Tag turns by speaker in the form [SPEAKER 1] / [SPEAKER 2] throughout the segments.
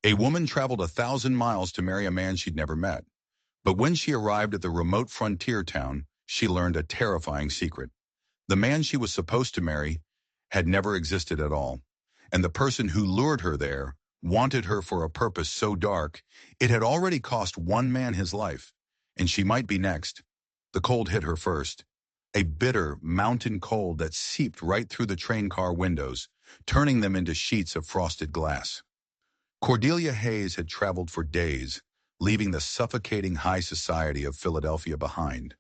[SPEAKER 1] A woman traveled 1,000 miles to marry a man she'd never met. But when she arrived at the remote frontier town, she learned a terrifying secret. The man she was supposed to marry had never existed at all. And the person who lured her there wanted her for a purpose so dark, it had already cost one man his life. And she might be next. The cold hit her first. A bitter mountain cold that seeped right through the train car windows, turning them into sheets of frosted glass. Cordelia Hayes had traveled for days, leaving the suffocating high society of Philadelphia behind,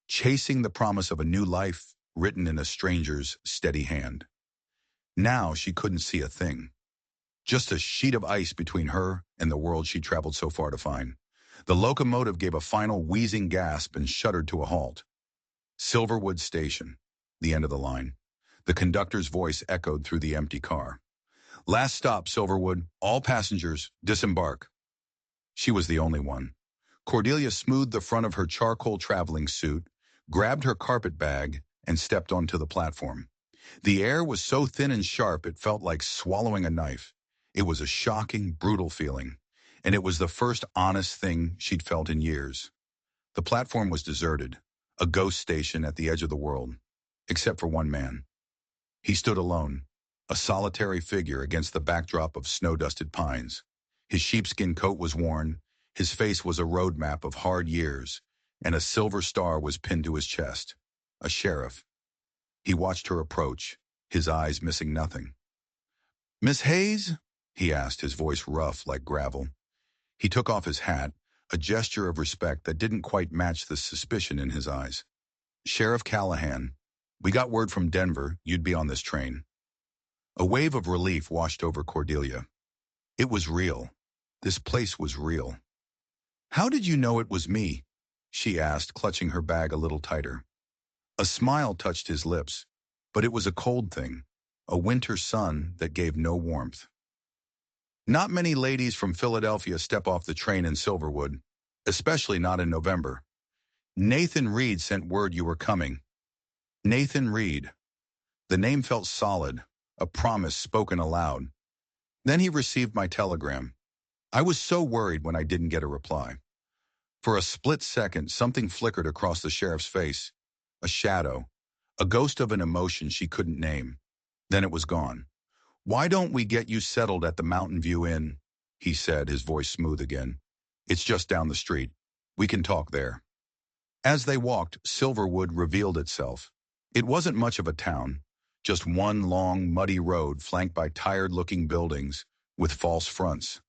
[SPEAKER 1] chasing the promise of a new life written in a stranger's steady hand. Now she couldn't see a thing. Just a sheet of ice between her and the world she traveled so far to find. The locomotive gave a final wheezing gasp and shuddered to a halt. Silverwood Station, the end of the line. The conductor's voice echoed through the empty car. Last stop, Silverwood. All passengers, disembark. She was the only one. Cordelia smoothed the front of her charcoal traveling suit, grabbed her carpet bag, and stepped onto the platform. The air was so thin and sharp it felt like swallowing a knife. It was a shocking, brutal feeling, and it was the first honest thing she'd felt in years. The platform was deserted, a ghost station at the edge of the world, except for one man. He stood alone, a solitary figure against the backdrop of snow-dusted pines. His sheepskin coat was worn, his face was a road map of hard years, and a silver star was pinned to his chest. A sheriff. He watched her approach, his eyes missing nothing. "Miss Hayes?" he asked, his voice rough like gravel. He took off his hat, a gesture of respect that didn't quite match the suspicion in his eyes. "Sheriff Callahan, we got word from Denver you'd be on this train." A wave of relief washed over Cordelia. It was real. This place was real. "How did you know it was me?" she asked, clutching her bag a little tighter. A smile touched his lips, but it was a cold thing, a winter sun that gave no warmth. "Not many ladies from Philadelphia step off the train in Silverwood, especially not in November. Nathan Reed sent word you were coming." Nathan Reed. The name felt solid, a promise spoken aloud. Then he received my telegram. I was so worried when I didn't get a reply. For a split second, something flickered across the sheriff's face. A shadow, a ghost of an emotion she couldn't name. Then it was gone. "Why don't we get you settled at the Mountain View Inn?" he said, his voice smooth again. "It's just down the street. We can talk there." As they walked, Silverwood revealed itself. It wasn't much of a town, just one long, muddy road flanked by tired-looking buildings with false fronts.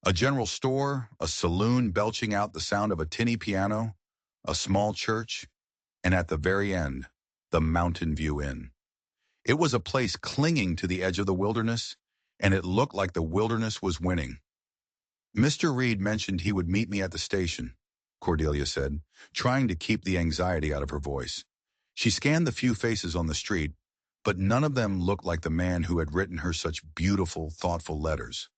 [SPEAKER 1] A general store, a saloon belching out the sound of a tinny piano, a small church, and at the very end, the Mountain View Inn. It was a place clinging to the edge of the wilderness, and it looked like the wilderness was winning. "Mr. Reed mentioned he would meet me at the station," Cordelia said, trying to keep the anxiety out of her voice. She scanned the few faces on the street, but none of them looked like the man who had written her such beautiful, thoughtful letters.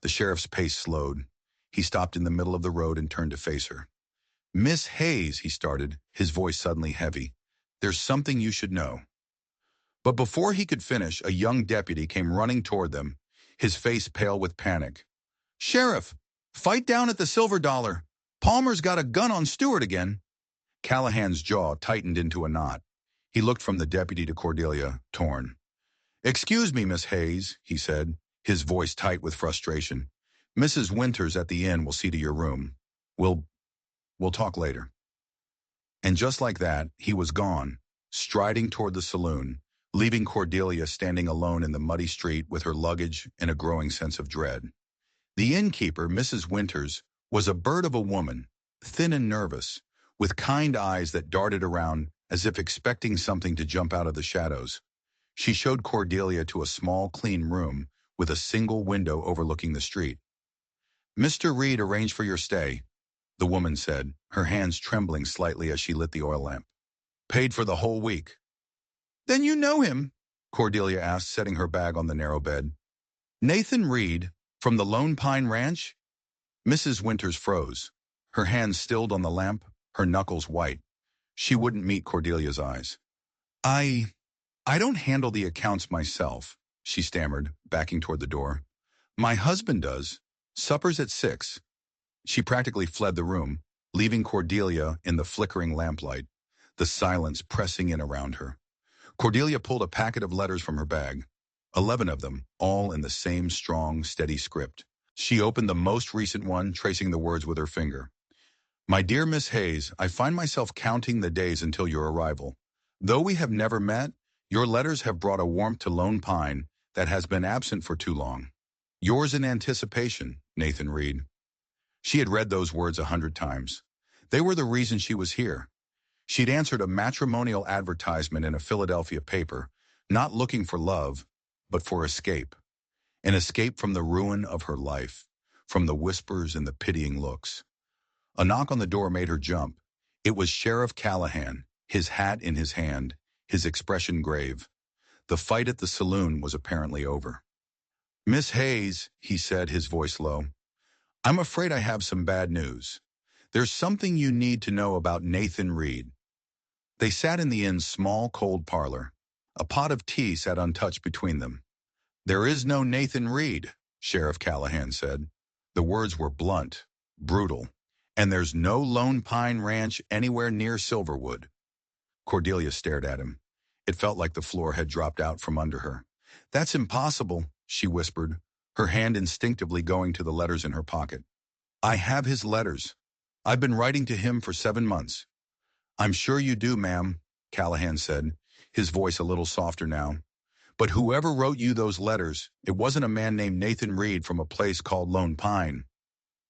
[SPEAKER 1] The sheriff's pace slowed. He stopped in the middle of the road and turned to face her. "Miss Hayes," he started, his voice suddenly heavy. "There's something you should know." But before he could finish, a young deputy came running toward them, his face pale with panic. "Sheriff, fight down at the Silver Dollar. Palmer's got a gun on Stewart again." Callahan's jaw tightened into a knot. He looked from the deputy to Cordelia, torn. "Excuse me, Miss Hayes," he said, his voice tight with frustration. "Mrs. Winters at the inn will see to your room. We'll talk later." And just like that, he was gone, striding toward the saloon, leaving Cordelia standing alone in the muddy street with her luggage and a growing sense of dread. The innkeeper, Mrs. Winters, was a bird of a woman, thin and nervous, with kind eyes that darted around as if expecting something to jump out of the shadows. She showed Cordelia to a small, clean room with a single window overlooking the street. "Mr. Reed arranged for your stay," the woman said, her hands trembling slightly as she lit the oil lamp. "Paid for the whole week." "Then you know him?" Cordelia asked, setting her bag on the narrow bed. "Nathan Reed, from the Lone Pine Ranch?" Mrs. Winters froze, her hands stilled on the lamp, her knuckles white. She wouldn't meet Cordelia's eyes. I don't handle the accounts myself," she stammered, backing toward the door. "My husband does. Supper's at 6. She practically fled the room, leaving Cordelia in the flickering lamplight, the silence pressing in around her. Cordelia pulled a packet of letters from her bag, 11 of them, all in the same strong, steady script. She opened the most recent one, tracing the words with her finger. My dear Miss Hayes, I find myself counting the days until your arrival. Though we have never met, your letters have brought a warmth to Lone Pine that has been absent for too long. Yours in anticipation, Nathan Reed. She had read those words 100 times. They were the reason she was here. She'd answered a matrimonial advertisement in a Philadelphia paper, not looking for love, but for escape. An escape from the ruin of her life, from the whispers and the pitying looks. A knock on the door made her jump. It was Sheriff Callahan, his hat in his hand, his expression grave. The fight at the saloon was apparently over. Miss Hayes, he said, his voice low, I'm afraid I have some bad news. There's something you need to know about Nathan Reed. They sat in the inn's small, cold parlor. A pot of tea sat untouched between them. There is no Nathan Reed, Sheriff Callahan said. The words were blunt, brutal. And there's no Lone Pine Ranch anywhere near Silverwood. Cordelia stared at him. It felt like the floor had dropped out from under her. That's impossible, she whispered, her hand instinctively going to the letters in her pocket. I have his letters. I've been writing to him for 7 months. I'm sure you do, ma'am, Callahan said, his voice a little softer now. But whoever wrote you those letters, it wasn't a man named Nathan Reed from a place called Lone Pine.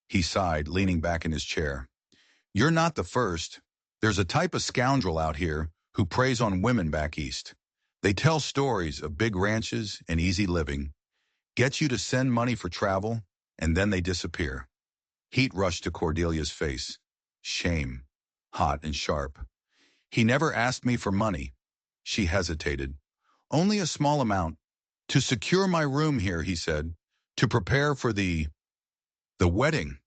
[SPEAKER 1] He sighed, leaning back in his chair. You're not the first. There's a type of scoundrel out here who preys on women back east. They tell stories of big ranches and easy living, get you to send money for travel, and then they disappear. Heat rushed to Cordelia's face. Shame, hot and sharp. He never asked me for money. She hesitated. Only a small amount. To secure my room here, he said. To prepare for the wedding.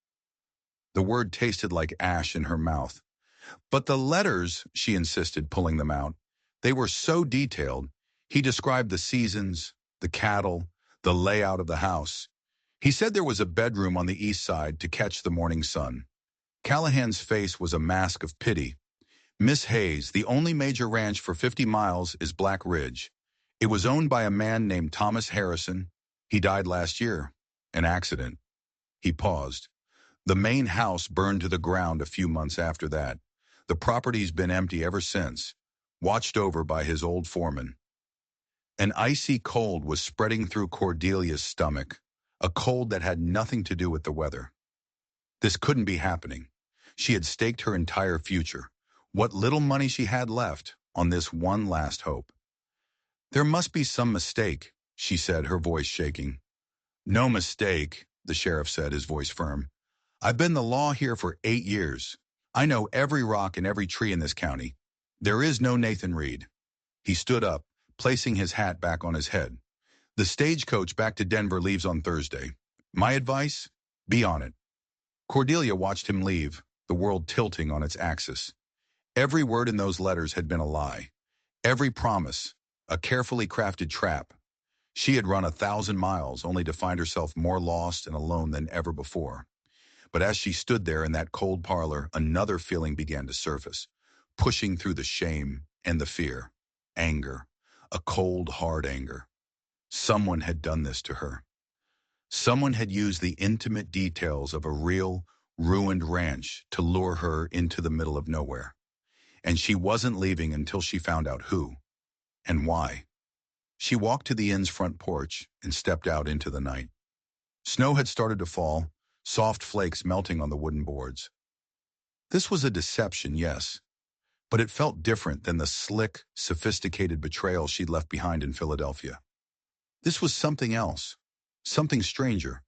[SPEAKER 1] The word tasted like ash in her mouth. But the letters, she insisted, pulling them out, they were so detailed. He described the seasons, the cattle, the layout of the house. He said there was a bedroom on the east side to catch the morning sun. Callahan's face was a mask of pity. Miss Hayes, the only major ranch for 50 miles is Black Ridge. It was owned by a man named Thomas Harrison. He died last year. An accident. He paused. The main house burned to the ground a few months after that. The property's been empty ever since, watched over by his old foreman. An icy cold was spreading through Cordelia's stomach, a cold that had nothing to do with the weather. This couldn't be happening. She had staked her entire future, what little money she had left, on this one last hope. There must be some mistake, she said, her voice shaking. No mistake, the sheriff said, his voice firm. I've been the law here for 8 years. I know every rock and every tree in this county. There is no Nathan Reed. He stood up, placing his hat back on his head. The stagecoach back to Denver leaves on Thursday. My advice? Be on it. Cordelia watched him leave, the world tilting on its axis. Every word in those letters had been a lie. Every promise, a carefully crafted trap. She had run 1,000 miles only to find herself more lost and alone than ever before. But as she stood there in that cold parlor, another feeling began to surface, pushing through the shame and the fear. Anger. A cold, hard anger. Someone had done this to her. Someone had used the intimate details of a real, ruined ranch to lure her into the middle of nowhere. And she wasn't leaving until she found out who and why. She walked to the inn's front porch and stepped out into the night. Snow had started to fall, soft flakes melting on the wooden boards. This was a deception, yes, but it felt different than the slick, sophisticated betrayal she'd left behind in Philadelphia. This was something else, something stranger.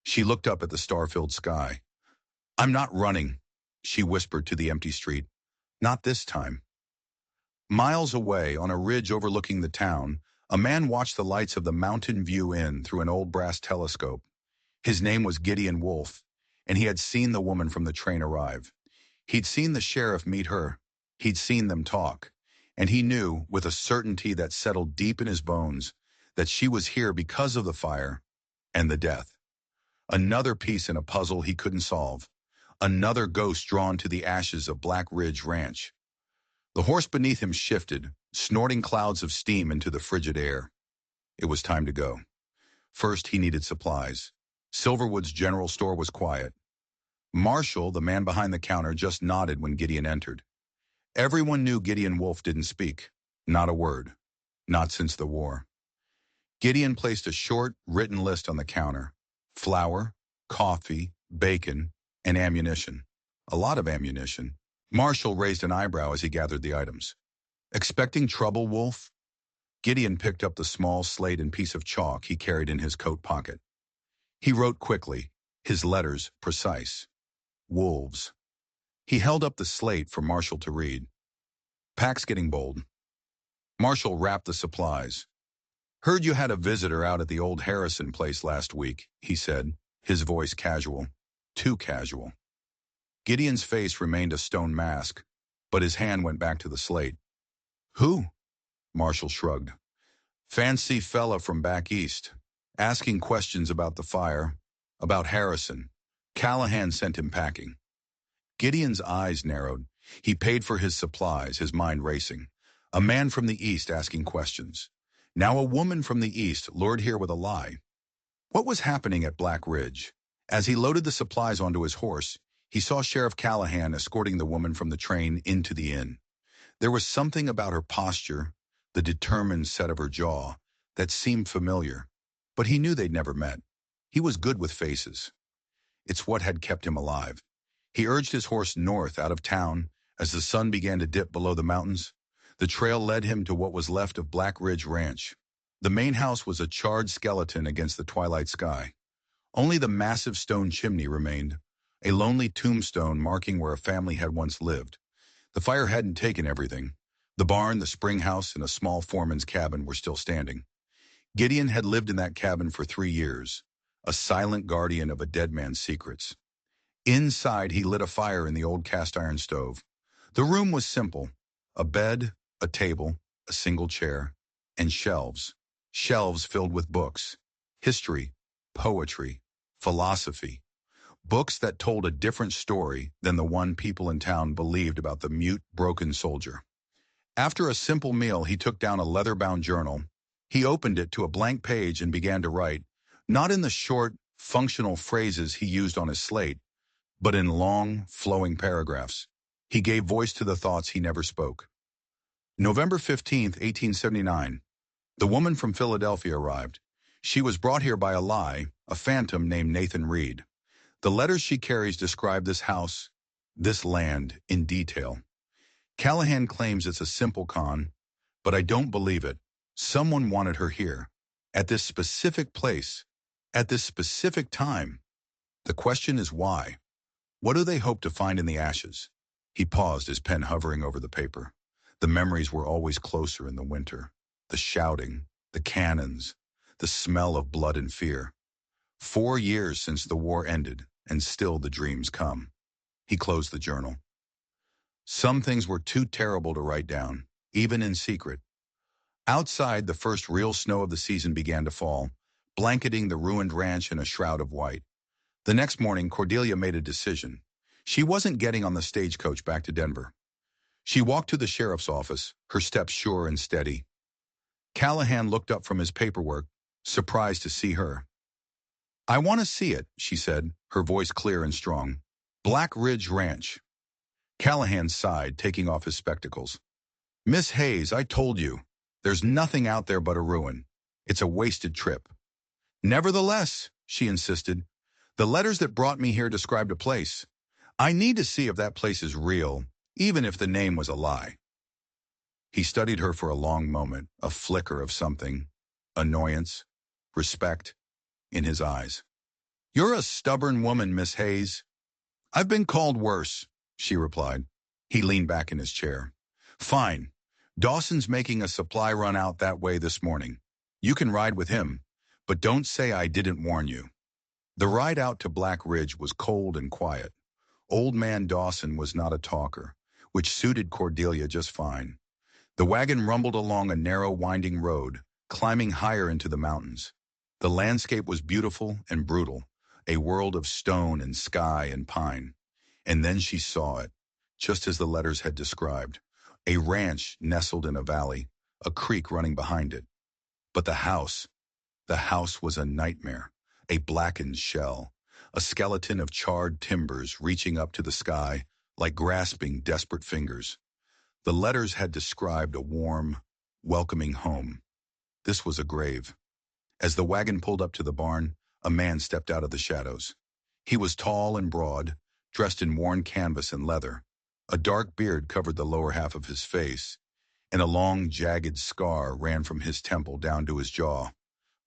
[SPEAKER 1] She looked up at the star-filled sky. I'm not running, she whispered to the empty street. Not this time. Miles away, on a ridge overlooking the town, a man watched the lights of the Mountain View Inn through an old brass telescope. His name was Gideon Wolfe, and he had seen the woman from the train arrive. He'd seen the sheriff meet her. He'd seen them talk. And he knew, with a certainty that settled deep in his bones, that she was here because of the fire and the death. Another piece in a puzzle he couldn't solve. Another ghost drawn to the ashes of Black Ridge Ranch. The horse beneath him shifted, snorting clouds of steam into the frigid air. It was time to go. First, he needed supplies. Silverwood's general store was quiet. Marshall, the man behind the counter, just nodded when Gideon entered. Everyone knew Gideon Wolfe didn't speak. Not a word. Not since the war. Gideon placed a short, written list on the counter. Flour, coffee, bacon, and ammunition. A lot of ammunition. Marshall raised an eyebrow as he gathered the items. Expecting trouble, Wolfe? Gideon picked up the small slate and piece of chalk he carried in his coat pocket. He wrote quickly, his letters precise. Wolves. He held up the slate for Marshall to read. Pack's getting bold. Marshall wrapped the supplies. Heard you had a visitor out at the old Harrison place last week, he said, his voice casual. Too casual. Gideon's face remained a stone mask, but his hand went back to the slate. Who? Marshall shrugged. Fancy fella from back east, asking questions about the fire, about Harrison. Callahan sent him packing. Gideon's eyes narrowed. He paid for his supplies, his mind racing. A man from the east asking questions. Now a woman from the east lured here with a lie. What was happening at Black Ridge? As he loaded the supplies onto his horse, he saw Sheriff Callahan escorting the woman from the train into the inn. There was something about her posture, the determined set of her jaw, that seemed familiar, but he knew they'd never met. He was good with faces. It's what had kept him alive. He urged his horse north out of town as the sun began to dip below the mountains. The trail led him to what was left of Black Ridge Ranch. The main house was a charred skeleton against the twilight sky. Only the massive stone chimney remained, a lonely tombstone marking where a family had once lived. The fire hadn't taken everything. The barn, the spring house, and a small foreman's cabin were still standing. Gideon had lived in that cabin for 3 years, a silent guardian of a dead man's secrets. Inside, he lit a fire in the old cast-iron stove. The room was simple: a bed, a table, a single chair, and shelves. Shelves filled with books, history, poetry, philosophy. Books that told a different story than the one people in town believed about the mute, broken soldier. After a simple meal, he took down a leather-bound journal. He opened it to a blank page and began to write, not in the short, functional phrases he used on his slate, but in long, flowing paragraphs. He gave voice to the thoughts he never spoke. November 15th, 1879. The woman from Philadelphia arrived. She was brought here by a lie, a phantom named Nathan Reed. The letters she carries describe this house, this land, in detail. Callahan claims it's a simple con, but I don't believe it. Someone wanted her here, at this specific place, at this specific time. The question is why? What do they hope to find in the ashes? He paused, his pen hovering over the paper. The memories were always closer in the winter. The shouting, the cannons, the smell of blood and fear. 4 years since the war ended, and still the dreams come. He closed the journal. Some things were too terrible to write down, even in secret. Outside, the first real snow of the season began to fall, blanketing the ruined ranch in a shroud of white. The next morning, Cordelia made a decision. She wasn't getting on the stagecoach back to Denver. She walked to the sheriff's office, her steps sure and steady. Callahan looked up from his paperwork, surprised to see her. I want to see it, she said, her voice clear and strong. Black Ridge Ranch. Callahan sighed, taking off his spectacles. Miss Hayes, I told you. There's nothing out there but a ruin. It's a wasted trip. Nevertheless, she insisted, the letters that brought me here described a place. I need to see if that place is real, even if the name was a lie. He studied her for a long moment, a flicker of something, annoyance, respect, in his eyes. You're a stubborn woman, Miss Hayes. I've been called worse, she replied. He leaned back in his chair. Fine. Dawson's making a supply run out that way this morning. You can ride with him, but don't say I didn't warn you. The ride out to Black Ridge was cold and quiet. Old man Dawson was not a talker, which suited Cordelia just fine. The wagon rumbled along a narrow, winding road, climbing higher into the mountains. The landscape was beautiful and brutal. a world of stone and sky and pine. And then she saw it, just as the letters had described. A ranch nestled in a valley, a creek running behind it. But the house was a nightmare, a blackened shell, a skeleton of charred timbers reaching up to the sky like grasping, desperate fingers. The letters had described a warm, welcoming home. This was a grave. As the wagon pulled up to the barn, a man stepped out of the shadows. He was tall and broad, dressed in worn canvas and leather. A dark beard covered the lower half of his face, and a long, jagged scar ran from his temple down to his jaw,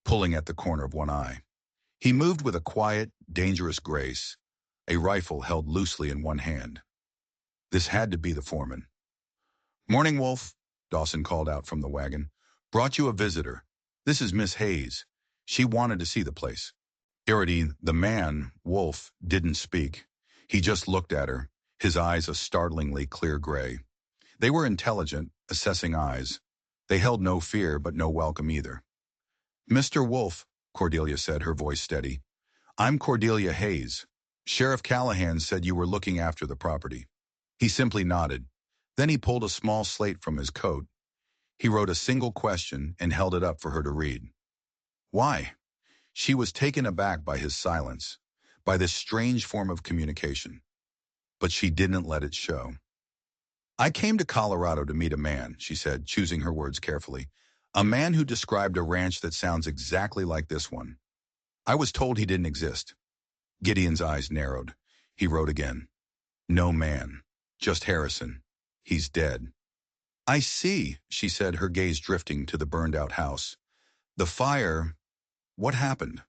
[SPEAKER 1] pulling at the corner of one eye. He moved with a quiet, dangerous grace, a rifle held loosely in one hand. This had to be the foreman. "Morning, Wolf," Dawson called out from the wagon. "Brought you a visitor. This is Miss Hayes. She wanted to see the place." The man, Wolf, didn't speak. He just looked at her, his eyes a startlingly clear gray. They were intelligent, assessing eyes. They held no fear, but no welcome either. "Mr. Wolf," Cordelia said, her voice steady. "I'm Cordelia Hayes. Sheriff Callahan said you were looking after the property." He simply nodded. Then he pulled a small slate from his coat. He wrote a single question and held it up for her to read. "Why?" She was taken aback by his silence, by this strange form of communication. But she didn't let it show. "I came to Colorado to meet a man," she said, choosing her words carefully. "A man who described a ranch that sounds exactly like this one. I was told he didn't exist." Gideon's eyes narrowed. He wrote again. "No man. Just Harrison. He's dead." "I see," she said, her gaze drifting to the burned-out house. "The fire. What happened?"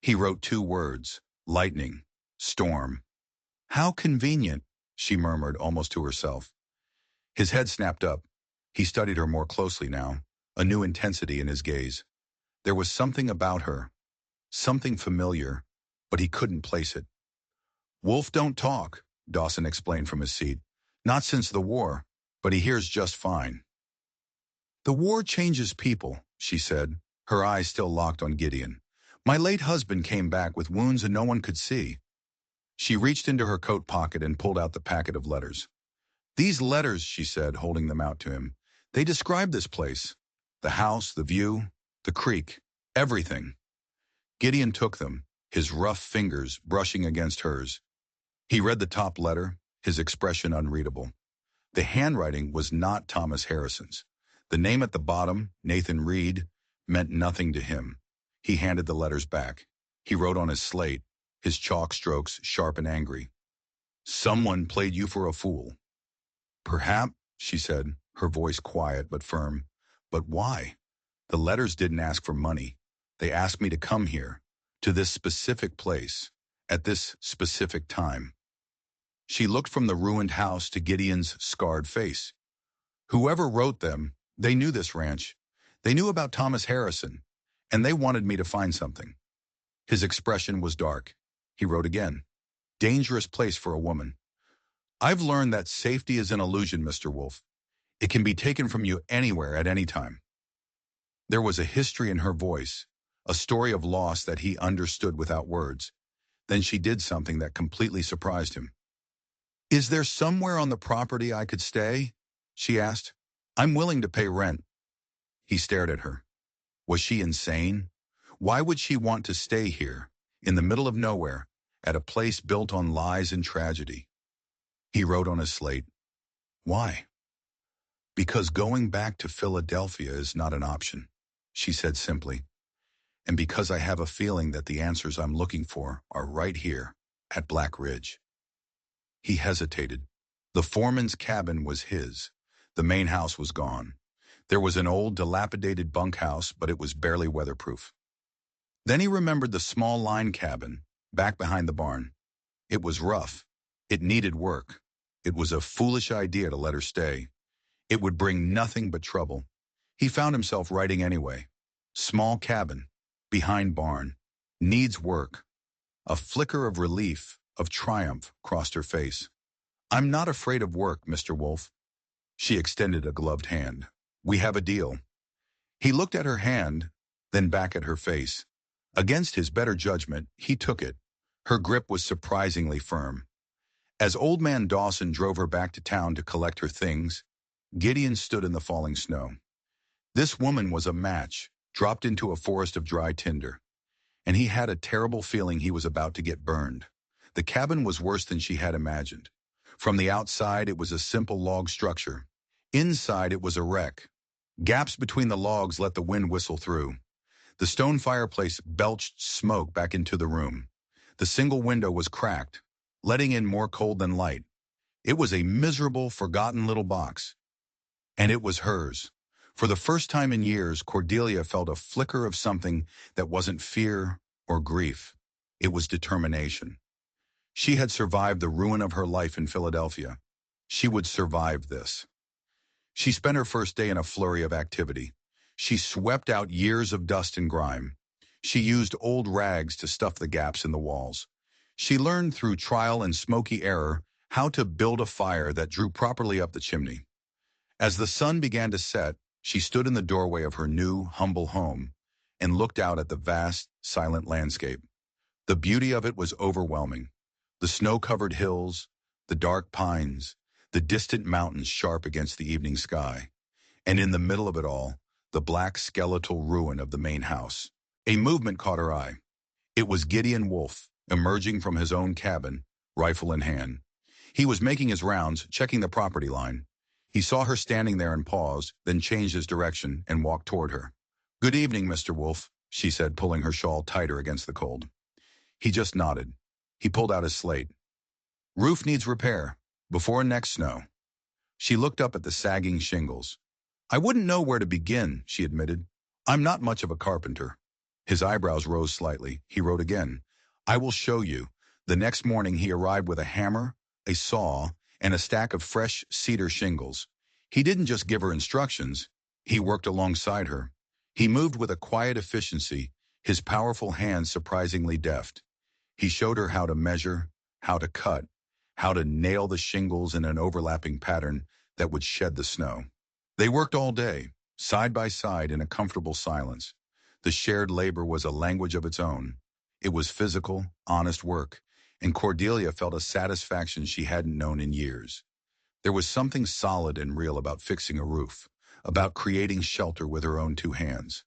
[SPEAKER 1] He wrote 2 words. Lightning. Storm. "How convenient," she murmured almost to herself. His head snapped up. He studied her more closely now, a new intensity in his gaze. There was something about her, something familiar, but he couldn't place it. "Wolf don't talk," Dawson explained from his seat. "Not since the war, but he hears just fine." "The war changes people," she said, her eyes still locked on Gideon. "My late husband came back with wounds and no one could see." She reached into her coat pocket and pulled out the packet of letters. "These letters," she said, holding them out to him, "they describe this place. The house, the view, the creek, everything." Gideon took them, his rough fingers brushing against hers. He read the top letter, his expression unreadable. The handwriting was not Thomas Harrison's. The name at the bottom, Nathan Reed, meant nothing to him. He handed the letters back. He wrote on his slate, his chalk strokes sharp and angry. "Someone played you for a fool." "Perhaps," she said, her voice quiet but firm. "But why? The letters didn't ask for money. They asked me to come here, to this specific place, at this specific time." She looked from the ruined house to Gideon's scarred face. "Whoever wrote them, they knew this ranch. They knew about Thomas Harrison, and they wanted me to find something." His expression was dark. He wrote again. "Dangerous place for a woman. I've learned that safety is an illusion, Mr. Wolf. It can be taken from you anywhere at any time." There was a history in her voice, a story of loss that he understood without words. Then she did something that completely surprised him. "Is there somewhere on the property I could stay?" she asked. "I'm willing to pay rent." He stared at her. Was she insane? Why would she want to stay here, in the middle of nowhere, at a place built on lies and tragedy? He wrote on his slate, "Why?" "Because going back to Philadelphia is not an option," she said simply. "And because I have a feeling that the answers I'm looking for are right here, at Black Ridge." He hesitated. The foreman's cabin was his. The main house was gone. There was an old, dilapidated bunkhouse, but it was barely weatherproof. Then he remembered the small line cabin, back behind the barn. It was rough. It needed work. It was a foolish idea to let her stay. It would bring nothing but trouble. He found himself writing anyway. Small cabin, behind barn, needs work. A flicker of relief, of triumph, crossed her face. "I'm not afraid of work, Mr. Wolf." She extended a gloved hand. "We have a deal." He looked at her hand, then back at her face. Against his better judgment, he took it. Her grip was surprisingly firm. As Old Man Dawson drove her back to town to collect her things, Gideon stood in the falling snow. This woman was a match, dropped into a forest of dry tinder, and he had a terrible feeling he was about to get burned. The cabin was worse than she had imagined. From the outside, it was a simple log structure. Inside, it was a wreck. Gaps between the logs let the wind whistle through. The stone fireplace belched smoke back into the room. The single window was cracked, letting in more cold than light. It was a miserable, forgotten little box. And it was hers. For the first time in years, Cordelia felt a flicker of something that wasn't fear or grief. It was determination. She had survived the ruin of her life in Philadelphia. She would survive this. She spent her first day in a flurry of activity. She swept out years of dust and grime. She used old rags to stuff the gaps in the walls. She learned through trial and smoky error how to build a fire that drew properly up the chimney. As the sun began to set, she stood in the doorway of her new, humble home and looked out at the vast, silent landscape. The beauty of it was overwhelming. The snow-covered hills, the dark pines, the distant mountains sharp against the evening sky, and in the middle of it all, the black skeletal ruin of the main house. A movement caught her eye. It was Gideon Wolfe, emerging from his own cabin, rifle in hand. He was making his rounds, checking the property line. He saw her standing there and paused, then changed his direction and walked toward her. "Good evening, Mr. Wolfe," she said, pulling her shawl tighter against the cold. He just nodded. He pulled out his slate. "Roof needs repair. Before next snow." She looked up at the sagging shingles. "I wouldn't know where to begin," she admitted. "I'm not much of a carpenter." His eyebrows rose slightly. He wrote again. "I will show you." The next morning he arrived with a hammer, a saw, and a stack of fresh cedar shingles. He didn't just give her instructions. He worked alongside her. He moved with a quiet efficiency, his powerful hands surprisingly deft. He showed her how to measure, how to cut, how to nail the shingles in an overlapping pattern that would shed the snow. They worked all day, side by side in a comfortable silence. The shared labor was a language of its own. It was physical, honest work, and Cordelia felt a satisfaction she hadn't known in years. There was something solid and real about fixing a roof, about creating shelter with her own two hands.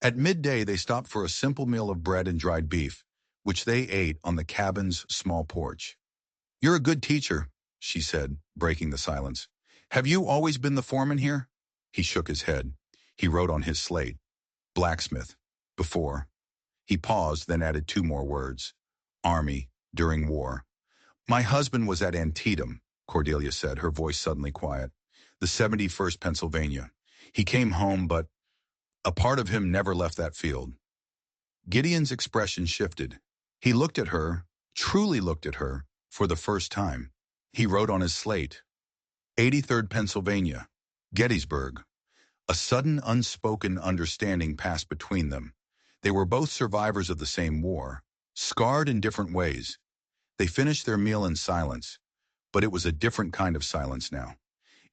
[SPEAKER 1] At midday, they stopped for a simple meal of bread and dried beef, which they ate on the cabin's small porch. "You're a good teacher," she said, breaking the silence. "Have you always been the foreman here?" He shook his head. He wrote on his slate, "Blacksmith, before." He paused, then added two more words. "Army, during war." "My husband was at Antietam," Cordelia said, her voice suddenly quiet. "The 71st Pennsylvania. He came home, but a part of him never left that field." Gideon's expression shifted. He looked at her, truly looked at her, for the first time. He wrote on his slate, 83rd Pennsylvania, Gettysburg. A sudden, unspoken understanding passed between them. They were both survivors of the same war, scarred in different ways. They finished their meal in silence, but it was a different kind of silence now.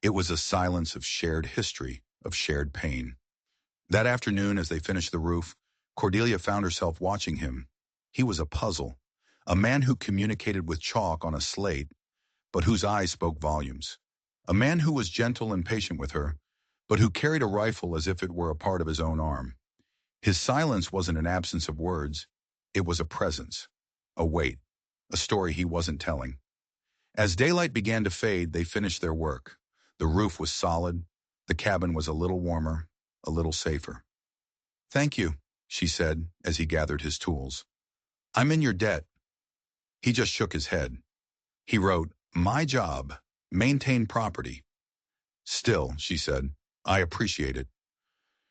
[SPEAKER 1] It was a silence of shared history, of shared pain. That afternoon, as they finished the roof, Cordelia found herself watching him. He was a puzzle, a man who communicated with chalk on a slate, but whose eyes spoke volumes. A man who was gentle and patient with her, but who carried a rifle as if it were a part of his own arm. His silence wasn't an absence of words. It was a presence, a weight, a story he wasn't telling. As daylight began to fade, they finished their work. The roof was solid. The cabin was a little warmer, a little safer. "Thank you," she said as he gathered his tools. "I'm in your debt." He just shook his head. He wrote, "My job, maintain property." "Still," she said, "I appreciate it."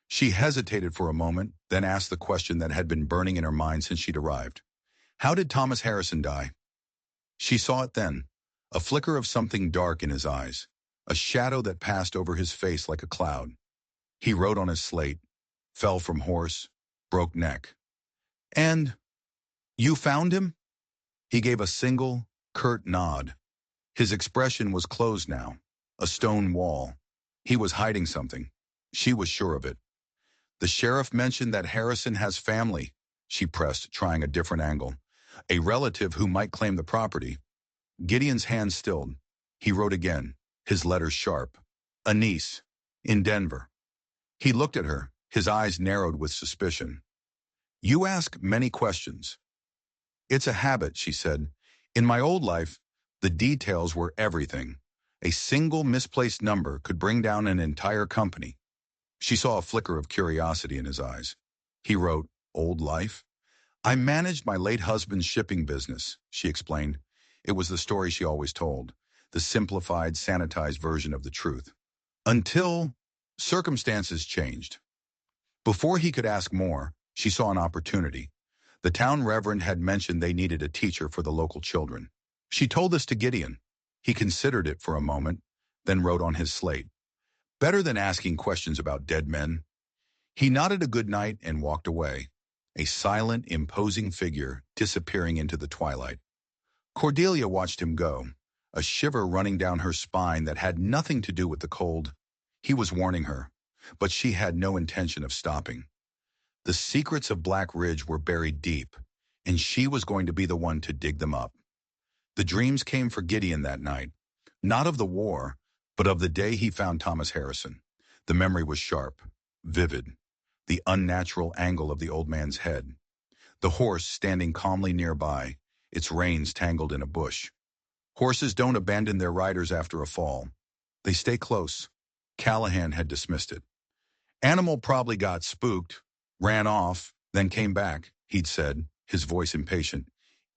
[SPEAKER 1] She hesitated for a moment, then asked the question that had been burning in her mind since she'd arrived. "How did Thomas Harrison die?" She saw it then, a flicker of something dark in his eyes, a shadow that passed over his face like a cloud. He wrote on his slate, "Fell from horse, broke neck." "And you found him?" He gave a single, curt nod. His expression was closed now, a stone wall. He was hiding something. She was sure of it. "The sheriff mentioned that Harrison has family," she pressed, trying a different angle. A relative who might claim the property. Gideon's hand stilled. He wrote again, his letters sharp. A niece. In Denver. He looked at her, his eyes narrowed with suspicion. You ask many questions. It's a habit, she said. In my old life, the details were everything. A single misplaced number could bring down an entire company. She saw a flicker of curiosity in his eyes. He wrote, Old life? I managed my late husband's shipping business, she explained. It was the story she always told, the simplified, sanitized version of the truth. Until circumstances changed. Before he could ask more, she saw an opportunity. The town reverend had mentioned they needed a teacher for the local children. She told this to Gideon. He considered it for a moment, then wrote on his slate. Better than asking questions about dead men. He nodded a good night and walked away, a silent, imposing figure disappearing into the twilight. Cordelia watched him go, a shiver running down her spine that had nothing to do with the cold. He was warning her, but she had no intention of stopping. The secrets of Black Ridge were buried deep, and she was going to be the one to dig them up. The dreams came for Gideon that night, not of the war, but of the day he found Thomas Harrison. The memory was sharp, vivid, the unnatural angle of the old man's head, the horse standing calmly nearby, its reins tangled in a bush. Horses don't abandon their riders after a fall. They stay close. Callahan had dismissed it. Animal probably got spooked, ran off, then came back, he'd said, his voice impatient,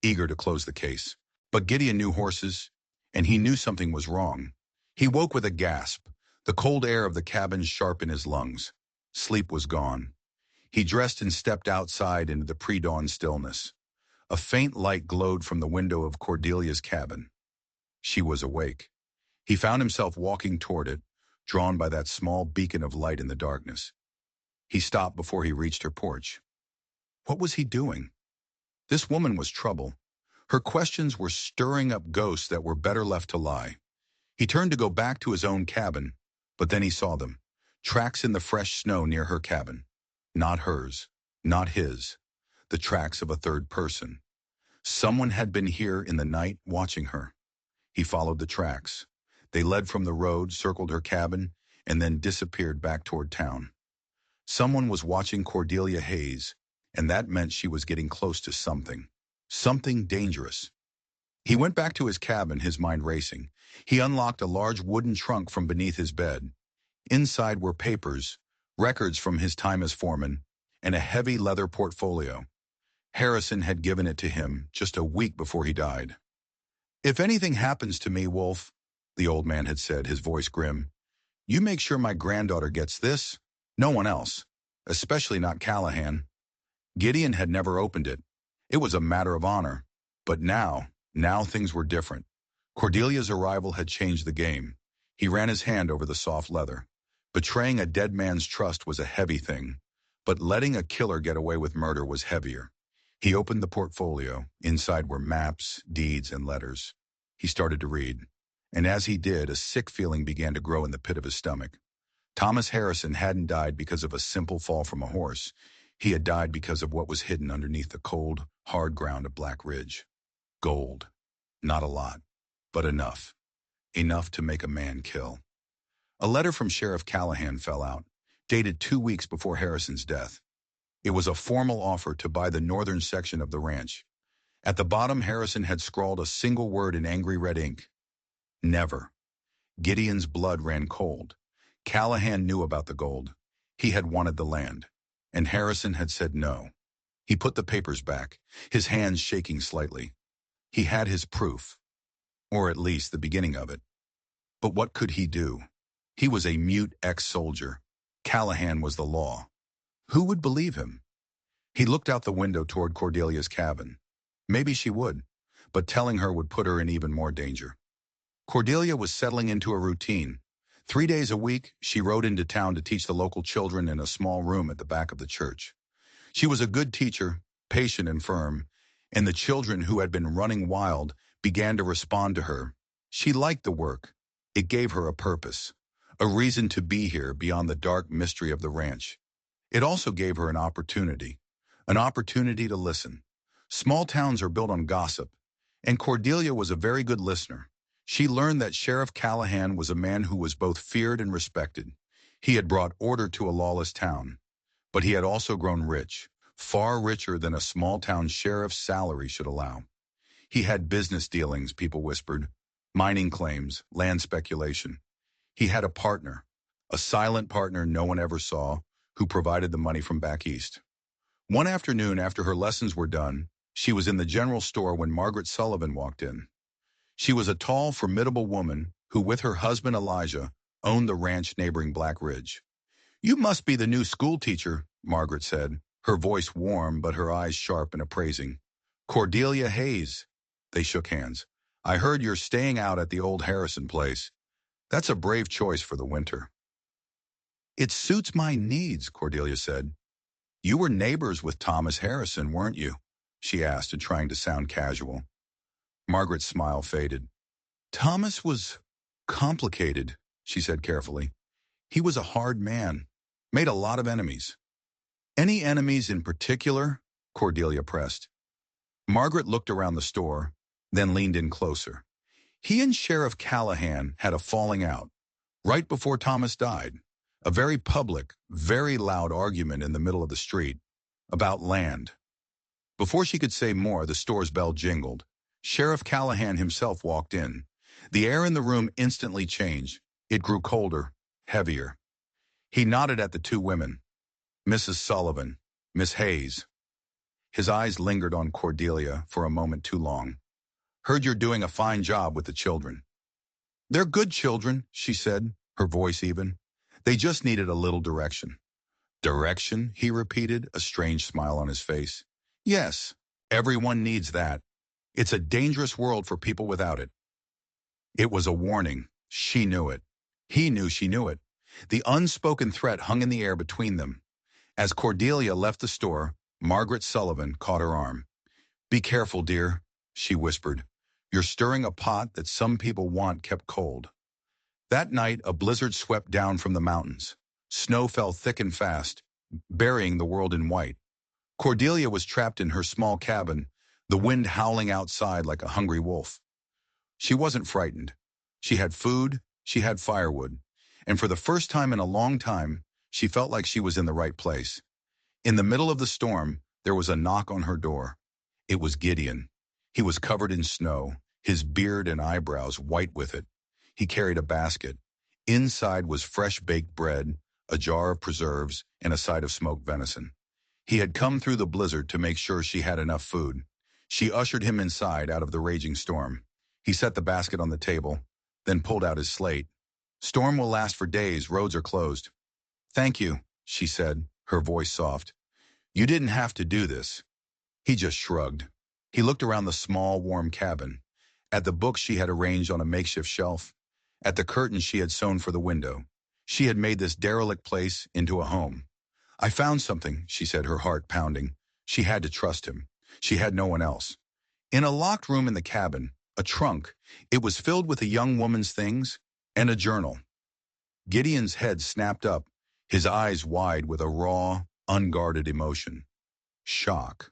[SPEAKER 1] eager to close the case. But Gideon knew horses, and he knew something was wrong. He woke with a gasp, the cold air of the cabin sharp in his lungs. Sleep was gone. He dressed and stepped outside into the pre-dawn stillness. A faint light glowed from the window of Cordelia's cabin. She was awake. He found himself walking toward it, drawn by that small beacon of light in the darkness. He stopped before he reached her porch. What was he doing? This woman was trouble. Her questions were stirring up ghosts that were better left to lie. He turned to go back to his own cabin, but then he saw them. Tracks in the fresh snow near her cabin. Not hers, not his. The tracks of a third person. Someone had been here in the night watching her. He followed the tracks. They led from the road, circled her cabin, and then disappeared back toward town. Someone was watching Cordelia Hayes, and that meant she was getting close to something. Something dangerous. He went back to his cabin, his mind racing. He unlocked a large wooden trunk from beneath his bed. Inside were papers, records from his time as foreman, and a heavy leather portfolio. Harrison had given it to him just a week before he died. If anything happens to me, Wolf, the old man had said, his voice grim, you make sure my granddaughter gets this. No one else, especially not Callahan. Gideon had never opened it. It was a matter of honor. But now things were different. Cordelia's arrival had changed the game. He ran his hand over the soft leather. Betraying a dead man's trust was a heavy thing, but letting a killer get away with murder was heavier. He opened the portfolio. Inside were maps, deeds, and letters. He started to read, and as he did, a sick feeling began to grow in the pit of his stomach. Thomas Harrison hadn't died because of a simple fall from a horse. He had died because of what was hidden underneath the cold, hard ground of Black Ridge. Gold. Not a lot, but enough. Enough to make a man kill. A letter from Sheriff Callahan fell out, dated 2 weeks before Harrison's death. It was a formal offer to buy the northern section of the ranch. At the bottom, Harrison had scrawled a single word in angry red ink. Never. Gideon's blood ran cold. Callahan knew about the gold. He had wanted the land, and Harrison had said no. He put the papers back, his hands shaking slightly. He had his proof, or at least the beginning of it. But what could he do? He was a mute ex-soldier. Callahan was the law. Who would believe him? He looked out the window toward Cordelia's cabin. Maybe she would, but telling her would put her in even more danger. Cordelia was settling into a routine. 3 days a week, she rode into town to teach the local children in a small room at the back of the church. She was a good teacher, patient and firm, and the children who had been running wild began to respond to her. She liked the work. It gave her a purpose, a reason to be here beyond the dark mystery of the ranch. It also gave her an opportunity, an opportunity to listen. Small towns are built on gossip, and Cordelia was a very good listener. She learned that Sheriff Callahan was a man who was both feared and respected. He had brought order to a lawless town, but he had also grown rich, far richer than a small-town sheriff's salary should allow. He had business dealings, people whispered, mining claims, land speculation. He had a partner, a silent partner no one ever saw, who provided the money from back east. One afternoon after her lessons were done, she was in the general store when Margaret Sullivan walked in. She was a tall, formidable woman who, with her husband Elijah, owned the ranch neighboring Black Ridge. "You must be the new school teacher," Margaret said, her voice warm but her eyes sharp and appraising. "Cordelia Hayes." They shook hands. "I heard you're staying out at the old Harrison place. That's a brave choice for the winter." "It suits my needs," Cordelia said. "You were neighbors with Thomas Harrison, weren't you?" she asked, trying to sound casual. Margaret's smile faded. "Thomas was complicated," she said carefully. "He was a hard man, made a lot of enemies." "Any enemies in particular?" Cordelia pressed. Margaret looked around the store, then leaned in closer. "He and Sheriff Callahan had a falling out, right before Thomas died. A very public, very loud argument in the middle of the street, about land." Before she could say more, the store's bell jingled. Sheriff Callahan himself walked in. The air in the room instantly changed. It grew colder, heavier. He nodded at the two women. "Mrs. Sullivan, Miss Hayes." His eyes lingered on Cordelia for a moment too long. "Heard you're doing a fine job with the children." "They're good children," she said, her voice even. "They just needed a little direction." "Direction?" he repeated, a strange smile on his face. "Yes, everyone needs that. It's a dangerous world for people without it." It was a warning. She knew it. He knew she knew it. The unspoken threat hung in the air between them. As Cordelia left the store, Margaret Sullivan caught her arm. "Be careful, dear," she whispered. "You're stirring a pot that some people want kept cold." That night, a blizzard swept down from the mountains. Snow fell thick and fast, burying the world in white. Cordelia was trapped in her small cabin, the wind howling outside like a hungry wolf. She wasn't frightened. She had food, she had firewood, and for the first time in a long time, she felt like she was in the right place. In the middle of the storm, there was a knock on her door. It was Gideon. He was covered in snow, his beard and eyebrows white with it. He carried a basket. Inside was fresh baked bread, a jar of preserves, and a side of smoked venison. He had come through the blizzard to make sure she had enough food. She ushered him inside out of the raging storm. He set the basket on the table, then pulled out his slate. "Storm will last for days, roads are closed." "Thank you," she said, her voice soft. "You didn't have to do this." He just shrugged. He looked around the small, warm cabin, at the books she had arranged on a makeshift shelf, at the curtains she had sewn for the window. She had made this derelict place into a home. "I found something," she said, her heart pounding. She had to trust him. She had no one else. In a locked room in the cabin, a trunk, it was filled with a young woman's things and a journal. Gideon's head snapped up, his eyes wide with a raw, unguarded emotion. Shock.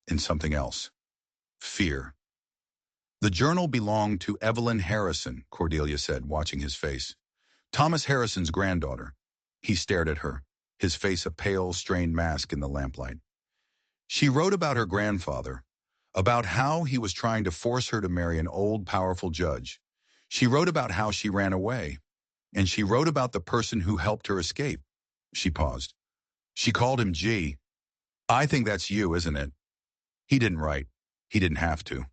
[SPEAKER 1] And something else. Fear. "The journal belonged to Evelyn Harrison," Cordelia said, watching his face. "Thomas Harrison's granddaughter." He stared at her, his face a pale, strained mask in the lamplight. "She wrote about her grandfather, about how he was trying to force her to marry an old, powerful judge. She wrote about how she ran away, and she wrote about the person who helped her escape." She paused. "She called him G. I think that's you, isn't it?" He didn't write. He didn't have to.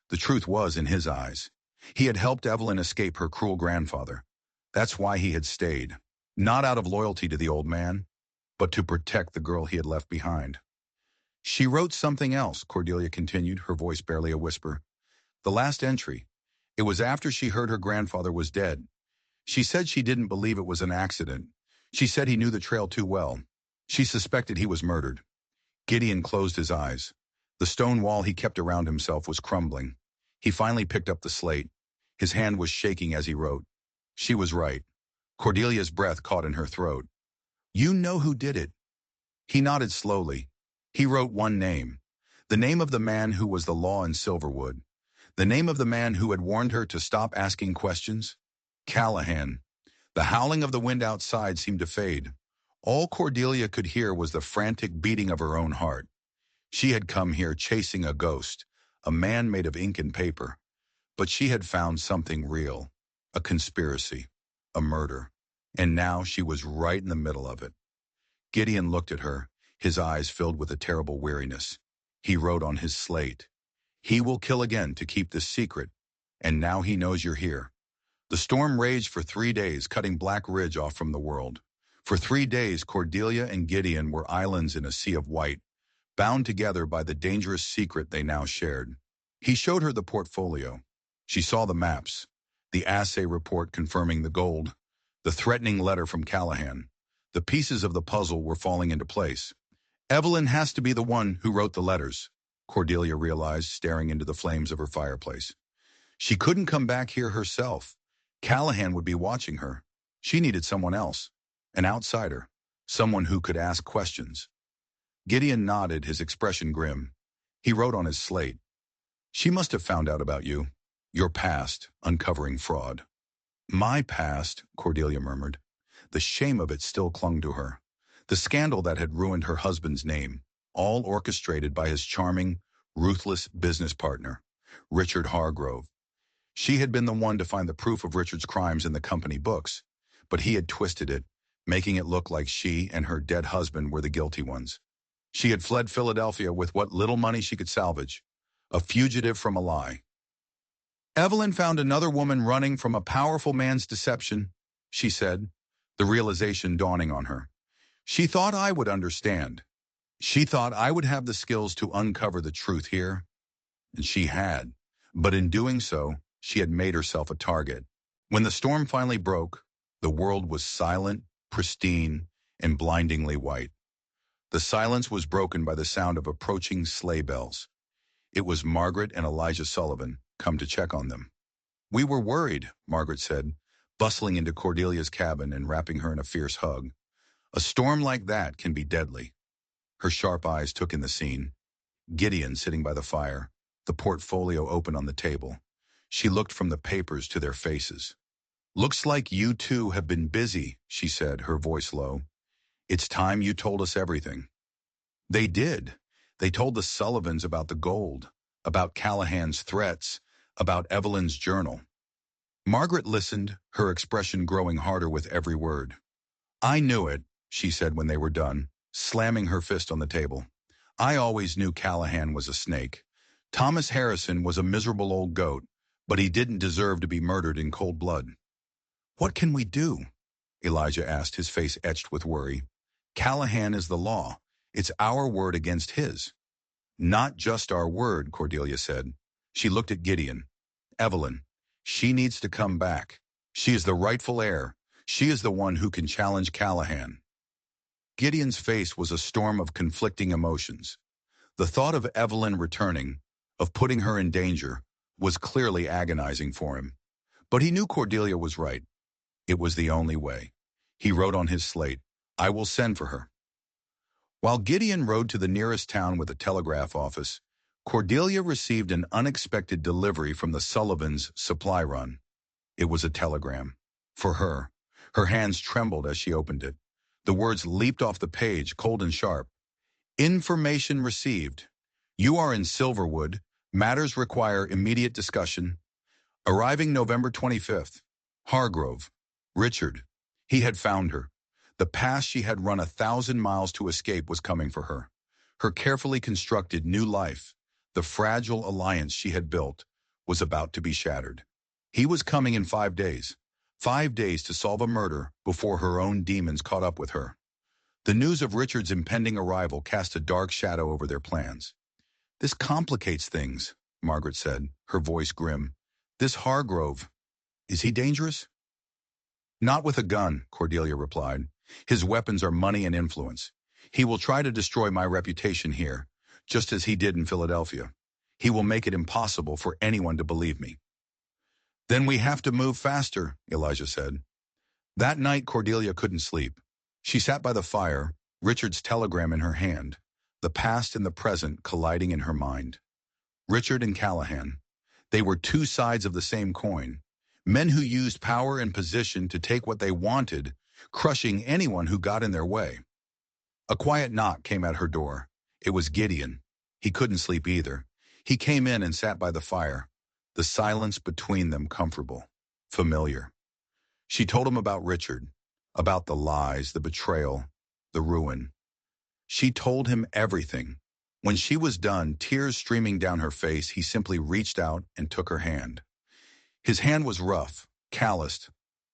[SPEAKER 1] The truth was in his eyes. He had helped Evelyn escape her cruel grandfather. That's why he had stayed. Not out of loyalty to the old man, but to protect the girl he had left behind. "She wrote something else," Cordelia continued, her voice barely a whisper. "The last entry. It was after she heard her grandfather was dead. She said she didn't believe it was an accident. She said he knew the trail too well. She suspected he was murdered." Gideon closed his eyes. The stone wall he kept around himself was crumbling. He finally picked up the slate. His hand was shaking as he wrote. She was right. Cordelia's breath caught in her throat. "You know who did it." He nodded slowly. He wrote one name, the name of the man who was the law in Silverwood, the name of the man who had warned her to stop asking questions. Callahan. The howling of the wind outside seemed to fade. All Cordelia could hear was the frantic beating of her own heart. She had come here chasing a ghost, a man made of ink and paper. But she had found something real, a conspiracy, a murder. And now she was right in the middle of it. Gideon looked at her, his eyes filled with a terrible weariness. He wrote on his slate, "He will kill again to keep this secret, and now he knows you're here." The storm raged for 3 days, cutting Black Ridge off from the world. For 3 days, Cordelia and Gideon were islands in a sea of white, bound together by the dangerous secret they now shared. He showed her the portfolio. She saw the maps, the assay report confirming the gold, the threatening letter from Callahan. The pieces of the puzzle were falling into place. Evelyn has to be the one who wrote the letters, Cordelia realized, staring into the flames of her fireplace. She couldn't come back here herself. Callahan would be watching her. She needed someone else, an outsider, someone who could ask questions. Gideon nodded, his expression grim. He wrote on his slate, "She must have found out about you, your past, uncovering fraud." "My past," Cordelia murmured. The shame of it still clung to her. The scandal that had ruined her husband's name, all orchestrated by his charming, ruthless business partner, Richard Hargrove. She had been the one to find the proof of Richard's crimes in the company books, but he had twisted it, making it look like she and her dead husband were the guilty ones. She had fled Philadelphia with what little money she could salvage, a fugitive from a lie. "Evelyn found another woman running from a powerful man's deception," she said, the realization dawning on her. "She thought I would understand. She thought I would have the skills to uncover the truth here." And she had. But in doing so, she had made herself a target. When the storm finally broke, the world was silent, pristine, and blindingly white. The silence was broken by the sound of approaching sleigh bells. It was Margaret and Elijah Sullivan, come to check on them. "We were worried," Margaret said, bustling into Cordelia's cabin and wrapping her in a fierce hug. "A storm like that can be deadly." Her sharp eyes took in the scene. Gideon sitting by the fire, the portfolio open on the table. She looked from the papers to their faces. "Looks like you two have been busy," she said, her voice low. "It's time you told us everything." They did. They told the Sullivans about the gold, about Callahan's threats, about Evelyn's journal. Margaret listened, her expression growing harder with every word. "I knew it," she said when they were done, slamming her fist on the table. "I always knew Callahan was a snake. Thomas Harrison was a miserable old goat, but he didn't deserve to be murdered in cold blood." "What can we do?" Elijah asked, his face etched with worry. "Callahan is the law. It's our word against his." "Not just our word," Cordelia said. She looked at Gideon. "Evelyn, she needs to come back. She is the rightful heir. She is the one who can challenge Callahan." Gideon's face was a storm of conflicting emotions. The thought of Evelyn returning, of putting her in danger, was clearly agonizing for him. But he knew Cordelia was right. It was the only way. He wrote on his slate, "I will send for her." While Gideon rode to the nearest town with a telegraph office, Cordelia received an unexpected delivery from the Sullivans' supply run. It was a telegram. For her. Her hands trembled as she opened it. The words leaped off the page, cold and sharp. "Information received. You are in Silverwood. Matters require immediate discussion. Arriving November 25th. Hargrove. Richard." He had found her. The past she had run 1,000 miles to escape was coming for her. Her carefully constructed new life, the fragile alliance she had built, was about to be shattered. He was coming in 5 days. 5 days to solve a murder before her own demons caught up with her. The news of Richard's impending arrival cast a dark shadow over their plans. "This complicates things," Margaret said, her voice grim. "This Hargrove, is he dangerous?" "Not with a gun," Cordelia replied. "His weapons are money and influence. He will try to destroy my reputation here, just as he did in Philadelphia. He will make it impossible for anyone to believe me." "Then we have to move faster," Elijah said. That night, Cordelia couldn't sleep. She sat by the fire, Richard's telegram in her hand. the past and the present colliding in her mind. Richard and Callahan. They were two sides of the same coin. Men who used power and position to take what they wanted, crushing anyone who got in their way. A quiet knock came at her door. It was Gideon. He couldn't sleep either. He came in and sat by the fire, the silence between them comfortable, familiar. She told him about Richard, about the lies, the betrayal, the ruin. She told him everything. When she was done, tears streaming down her face, he simply reached out and took her hand. His hand was rough, calloused,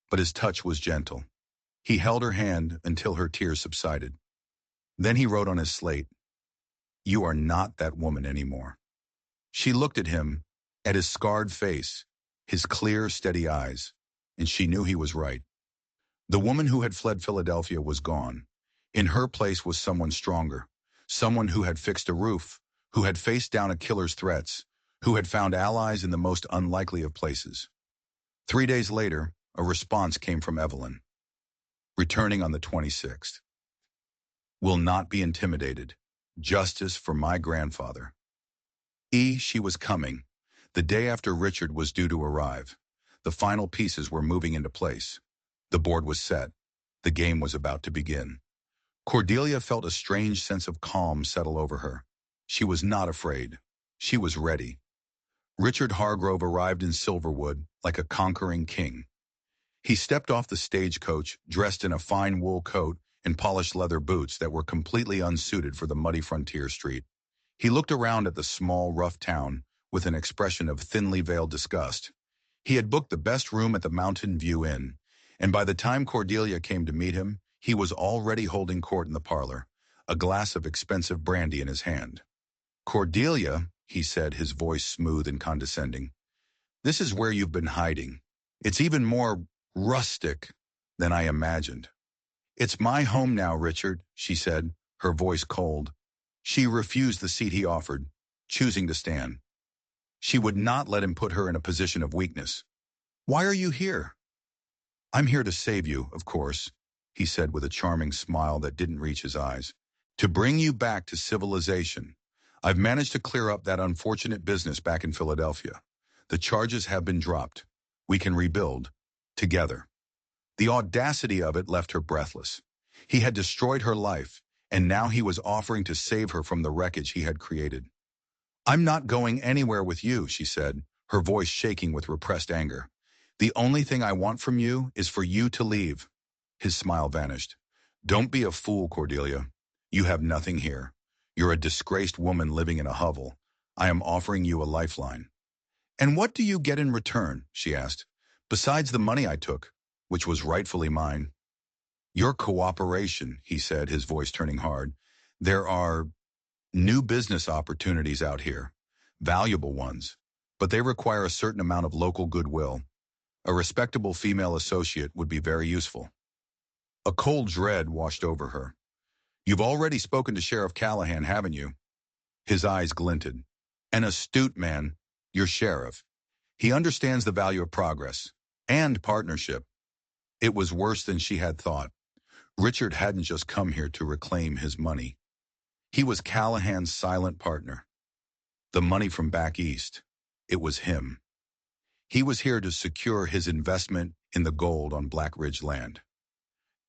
[SPEAKER 1] but his touch was gentle. He held her hand until her tears subsided. Then he wrote on his slate, "You are not that woman anymore." She looked at him, at his scarred face, his clear, steady eyes, and she knew he was right. The woman who had fled Philadelphia was gone. In her place was someone stronger, someone who had fixed a roof, who had faced down a killer's threats, who had found allies in the most unlikely of places. 3 days later, a response came from Evelyn. Returning on the 26th. Will not be intimidated. Justice for my grandfather. She was coming. The day after Richard was due to arrive. The final pieces were moving into place. The board was set. The game was about to begin. Cordelia felt a strange sense of calm settle over her. She was not afraid. She was ready. Richard Hargrove arrived in Silverwood like a conquering king. He stepped off the stagecoach, dressed in a fine wool coat and polished leather boots that were completely unsuited for the muddy frontier street. He looked around at the small, rough town with an expression of thinly veiled disgust. He had booked the best room at the Mountain View Inn, and by the time Cordelia came to meet him, he was already holding court in the parlor, a glass of expensive brandy in his hand. "Cordelia," he said, his voice smooth and condescending, "this is where you've been hiding. It's even more rustic than I imagined." "It's my home now, Richard," she said, her voice cold. She refused the seat he offered, choosing to stand. She would not let him put her in a position of weakness. "Why are you here?" "I'm here to save you, of course," he said with a charming smile that didn't reach his eyes. "To bring you back to civilization. I've managed to clear up that unfortunate business back in Philadelphia. The charges have been dropped. We can rebuild. Together." The audacity of it left her breathless. He had destroyed her life, and now he was offering to save her from the wreckage he had created. "I'm not going anywhere with you," she said, her voice shaking with repressed anger. "The only thing I want from you is for you to leave." His smile vanished. "Don't be a fool, Cordelia. You have nothing here. You're a disgraced woman living in a hovel. I am offering you a lifeline." "And what do you get in return?" she asked. "Besides the money I took, which was rightfully mine." "Your cooperation," he said, his voice turning hard. "There are new business opportunities out here, valuable ones, but they require a certain amount of local goodwill. A respectable female associate would be very useful." A cold dread washed over her. "You've already spoken to Sheriff Callahan, haven't you?" His eyes glinted. "An astute man, your sheriff. He understands the value of progress and partnership." It was worse than she had thought. Richard hadn't just come here to reclaim his money. He was Callahan's silent partner. The money from back east. It was him. He was here to secure his investment in the gold on Black Ridge land.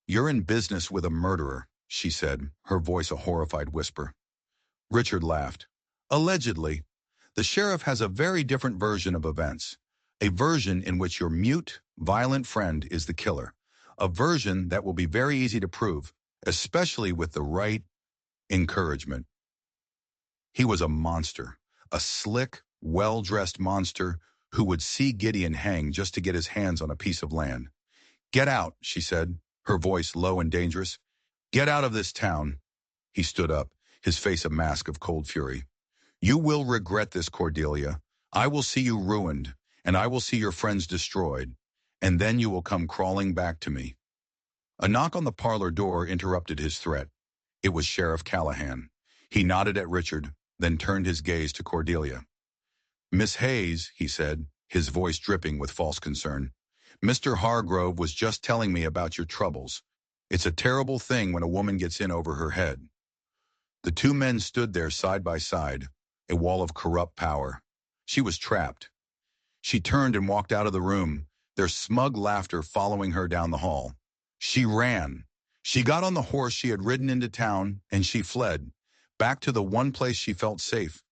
[SPEAKER 1] "You're in business with a murderer," she said, her voice a horrified whisper. Richard laughed. "Allegedly. The sheriff has a very different version of events. A version in which your mute, violent friend is the killer. A version that will be very easy to prove, especially with the right encouragement." He was a monster, a slick, well-dressed monster who would see Gideon hang just to get his hands on a piece of land. "Get out," she said, her voice low and dangerous. "Get out of this town." He stood up, his face a mask of cold fury. "You will regret this, Cordelia. I will see you ruined, and I will see your friends destroyed, and then you will come crawling back to me." A knock on the parlor door interrupted his threat. It was Sheriff Callahan. He nodded at Richard, then turned his gaze to Cordelia. "Miss Hayes," he said, his voice dripping with false concern, "Mr. Hargrove was just telling me about your troubles. It's a terrible thing when a woman gets in over her head." The two men stood there side by side, a wall of corrupt power. She was trapped. She turned and walked out of the room, their smug laughter following her down the hall. She ran. She got on the horse she had ridden into town, and she fled, back to the one place she felt safe,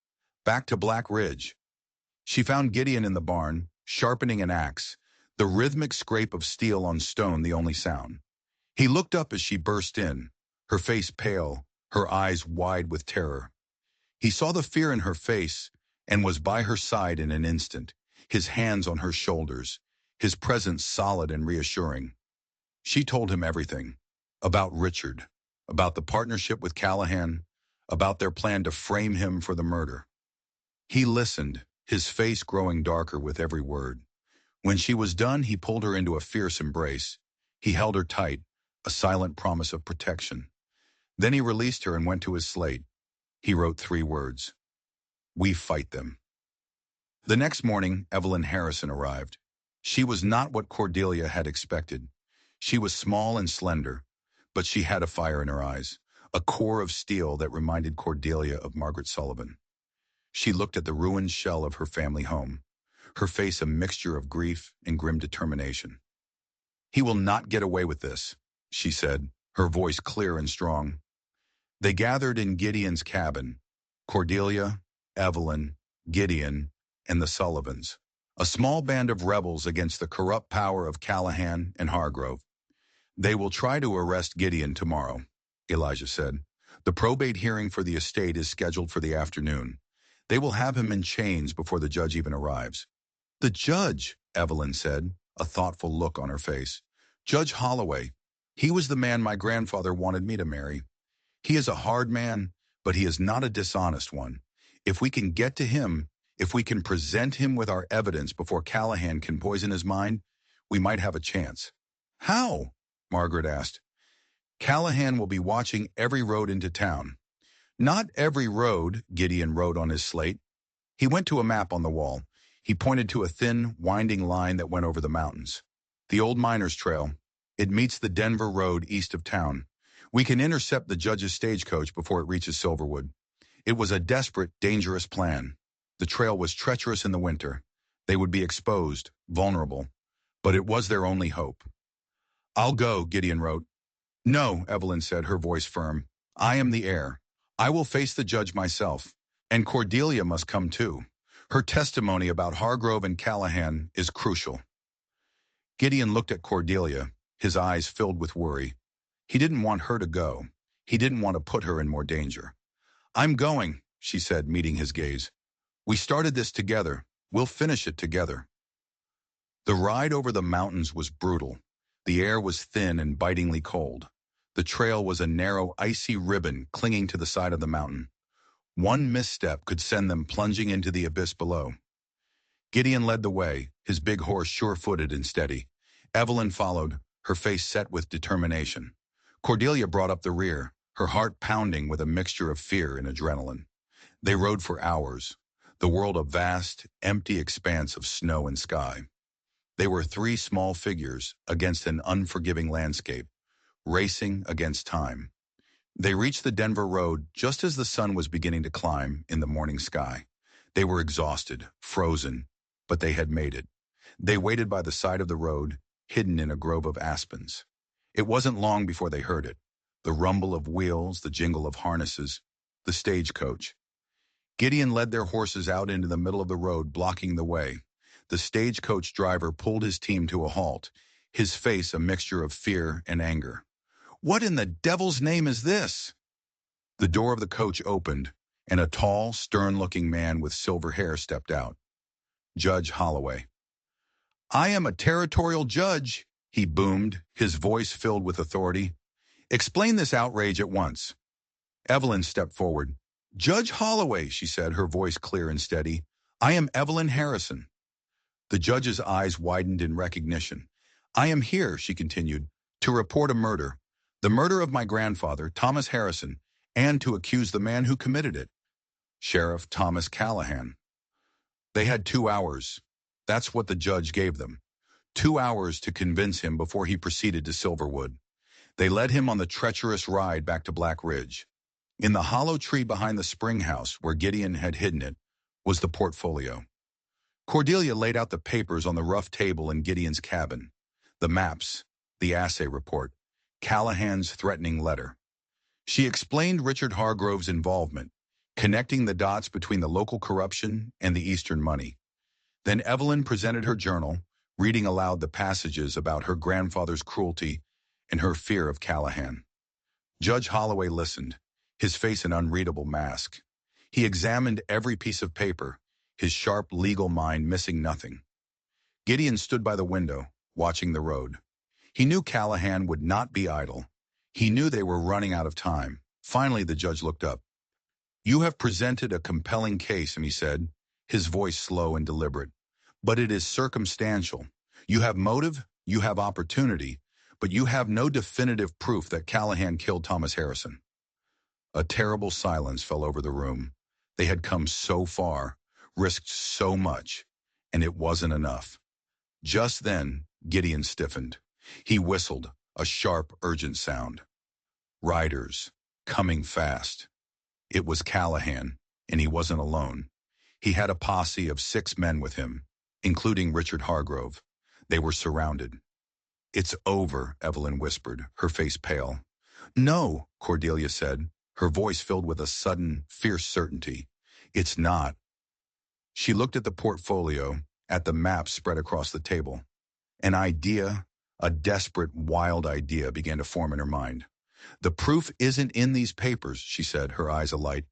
[SPEAKER 1] back to Black Ridge. She found Gideon in the barn, sharpening an axe, the rhythmic scrape of steel on stone the only sound. He looked up as she burst in, her face pale, her eyes wide with terror. He saw the fear in her face and was by her side in an instant, his hands on her shoulders, his presence solid and reassuring. She told him everything, about Richard, about the partnership with Callahan, about their plan to frame him for the murder. He listened, his face growing darker with every word. When she was done, he pulled her into a fierce embrace. He held her tight, a silent promise of protection. Then he released her and went to his slate. He wrote 3 words. We fight them. The next morning, Evelyn Harrison arrived. She was not what Cordelia had expected. She was small and slender, but she had a fire in her eyes, a core of steel that reminded Cordelia of Margaret Sullivan. She looked at the ruined shell of her family home, her face a mixture of grief and grim determination. He will not get away with this, she said, her voice clear and strong. They gathered in Gideon's cabin, Cordelia, Evelyn, Gideon, and the Sullivans, a small band of rebels against the corrupt power of Callahan and Hargrove. They will try to arrest Gideon tomorrow, Elijah said. The probate hearing for the estate is scheduled for the afternoon. They will have him in chains before the judge even arrives. The judge, Evelyn said, a thoughtful look on her face. Judge Holloway. He was the man my grandfather wanted me to marry. He is a hard man, but he is not a dishonest one. If we can get to him, if we can present him with our evidence before Callahan can poison his mind, we might have a chance. How? Margaret asked. Callahan will be watching every road into town. Not every road, Gideon wrote on his slate. He went to a map on the wall. He pointed to a thin, winding line that went over the mountains. The old miners' trail. It meets the Denver Road east of town. We can intercept the judge's stagecoach before it reaches Silverwood. It was a desperate, dangerous plan. The trail was treacherous in the winter. They would be exposed, vulnerable. But it was their only hope. I'll go, Gideon wrote. No, Evelyn said, her voice firm. I am the heir. I will face the judge myself. And Cordelia must come too. Her testimony about Hargrove and Callahan is crucial. Gideon looked at Cordelia, his eyes filled with worry. He didn't want her to go. He didn't want to put her in more danger. I'm going, she said, meeting his gaze. We started this together. We'll finish it together. The ride over the mountains was brutal. The air was thin and bitingly cold. The trail was a narrow, icy ribbon clinging to the side of the mountain. One misstep could send them plunging into the abyss below. Gideon led the way, his big horse sure-footed and steady. Evelyn followed, her face set with determination. Cordelia brought up the rear, her heart pounding with a mixture of fear and adrenaline. They rode for hours, the world a vast, empty expanse of snow and sky. They were 3 small figures against an unforgiving landscape, racing against time. They reached the Denver Road just as the sun was beginning to climb in the morning sky. They were exhausted, frozen, but they had made it. They waited by the side of the road, hidden in a grove of aspens. It wasn't long before they heard it. The rumble of wheels, the jingle of harnesses, the stagecoach. Gideon led their horses out into the middle of the road, blocking the way. The stagecoach driver pulled his team to a halt, his face a mixture of fear and anger. What in the devil's name is this? The door of the coach opened, and a tall, stern-looking man with silver hair stepped out. Judge Holloway. I am a territorial judge, he boomed, his voice filled with authority. Explain this outrage at once. Evelyn stepped forward. Judge Holloway, she said, her voice clear and steady. I am Evelyn Harrison. The judge's eyes widened in recognition. I am here, she continued, to report a murder. The murder of my grandfather, Thomas Harrison, and to accuse the man who committed it, Sheriff Thomas Callahan. They had 2 hours. That's what the judge gave them. 2 hours to convince him before he proceeded to Silverwood. They led him on the treacherous ride back to Black Ridge. In the hollow tree behind the spring house where Gideon had hidden it was the portfolio. Cordelia laid out the papers on the rough table in Gideon's cabin. The maps, the assay report, Callahan's threatening letter. She explained Richard Hargrove's involvement, connecting the dots between the local corruption and the Eastern money. Then Evelyn presented her journal, reading aloud the passages about her grandfather's cruelty and her fear of Callahan. Judge Holloway listened, his face an unreadable mask. He examined every piece of paper, his sharp legal mind missing nothing. Gideon stood by the window, watching the road. He knew Callahan would not be idle. He knew they were running out of time. Finally, the judge looked up. "You have presented a compelling case," he said, his voice slow and deliberate. "But it is circumstantial. You have motive, you have opportunity, but you have no definitive proof that Callahan killed Thomas Harrison." A terrible silence fell over the room. They had come so far, risked so much, and it wasn't enough. Just then, Gideon stiffened. He whistled, a sharp, urgent sound. Riders, coming fast. It was Callahan, and he wasn't alone. He had a posse of 6 men with him, including Richard Hargrove. They were surrounded. "It's over," Evelyn whispered, her face pale. "No," Cordelia said, her voice filled with a sudden, fierce certainty. "It's not." She looked at the portfolio, at the maps spread across the table. An idea, a desperate, wild idea began to form in her mind. "The proof isn't in these papers," she said, her eyes alight.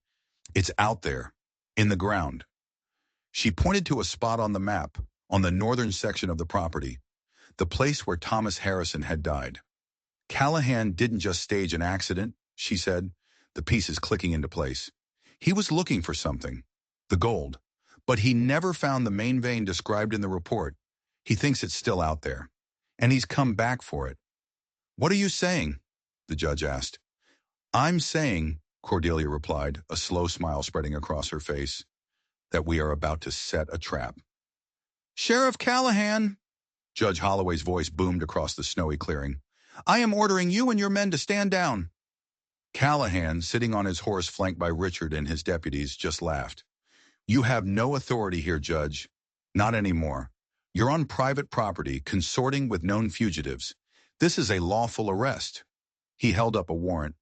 [SPEAKER 1] "It's out there, in the ground." She pointed to a spot on the map, on the northern section of the property, the place where Thomas Harrison had died. "Callahan didn't just stage an accident," she said, the pieces clicking into place. "He was looking for something, the gold, but he never found the main vein described in the report. He thinks it's still out there, and he's come back for it." "What are you saying?" the judge asked. "I'm saying," Cordelia replied, a slow smile spreading across her face, "that we are about to set a trap." "Sheriff Callahan," Judge Holloway's voice boomed across the snowy clearing, "I am ordering you and your men to stand down." Callahan, sitting on his horse flanked by Richard and his deputies, just laughed. "You have no authority here, Judge. Not anymore. You're on private property, consorting with known fugitives. This is a lawful arrest." He held up a warrant.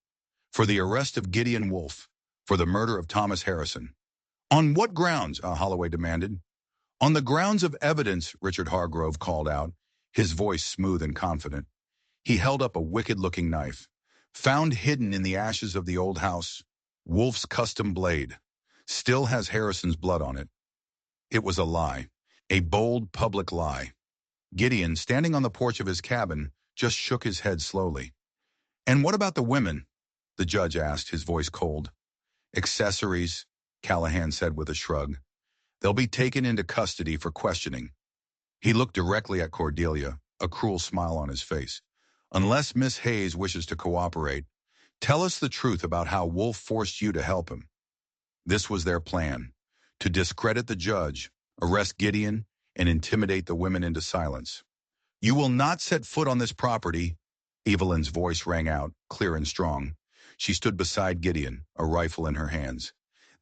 [SPEAKER 1] "For the arrest of Gideon Wolfe, for the murder of Thomas Harrison." "On what grounds?" Holloway demanded. "On the grounds of evidence," Richard Hargrove called out, his voice smooth and confident. He held up a wicked-looking knife. "Found hidden in the ashes of the old house, Wolfe's custom blade. Still has Harrison's blood on it." It was a lie, a bold public lie. Gideon, standing on the porch of his cabin, just shook his head slowly. "And what about the women?" the judge asked, his voice cold. "Accessories," Callahan said with a shrug. "They'll be taken into custody for questioning." He looked directly at Cordelia, a cruel smile on his face. "Unless Miss Hayes wishes to cooperate, tell us the truth about how Wolfe forced you to help him." This was their plan: to discredit the judge, arrest Gideon, and intimidate the women into silence. "You will not set foot on this property," Evelyn's voice rang out, clear and strong. She stood beside Gideon, a rifle in her hands.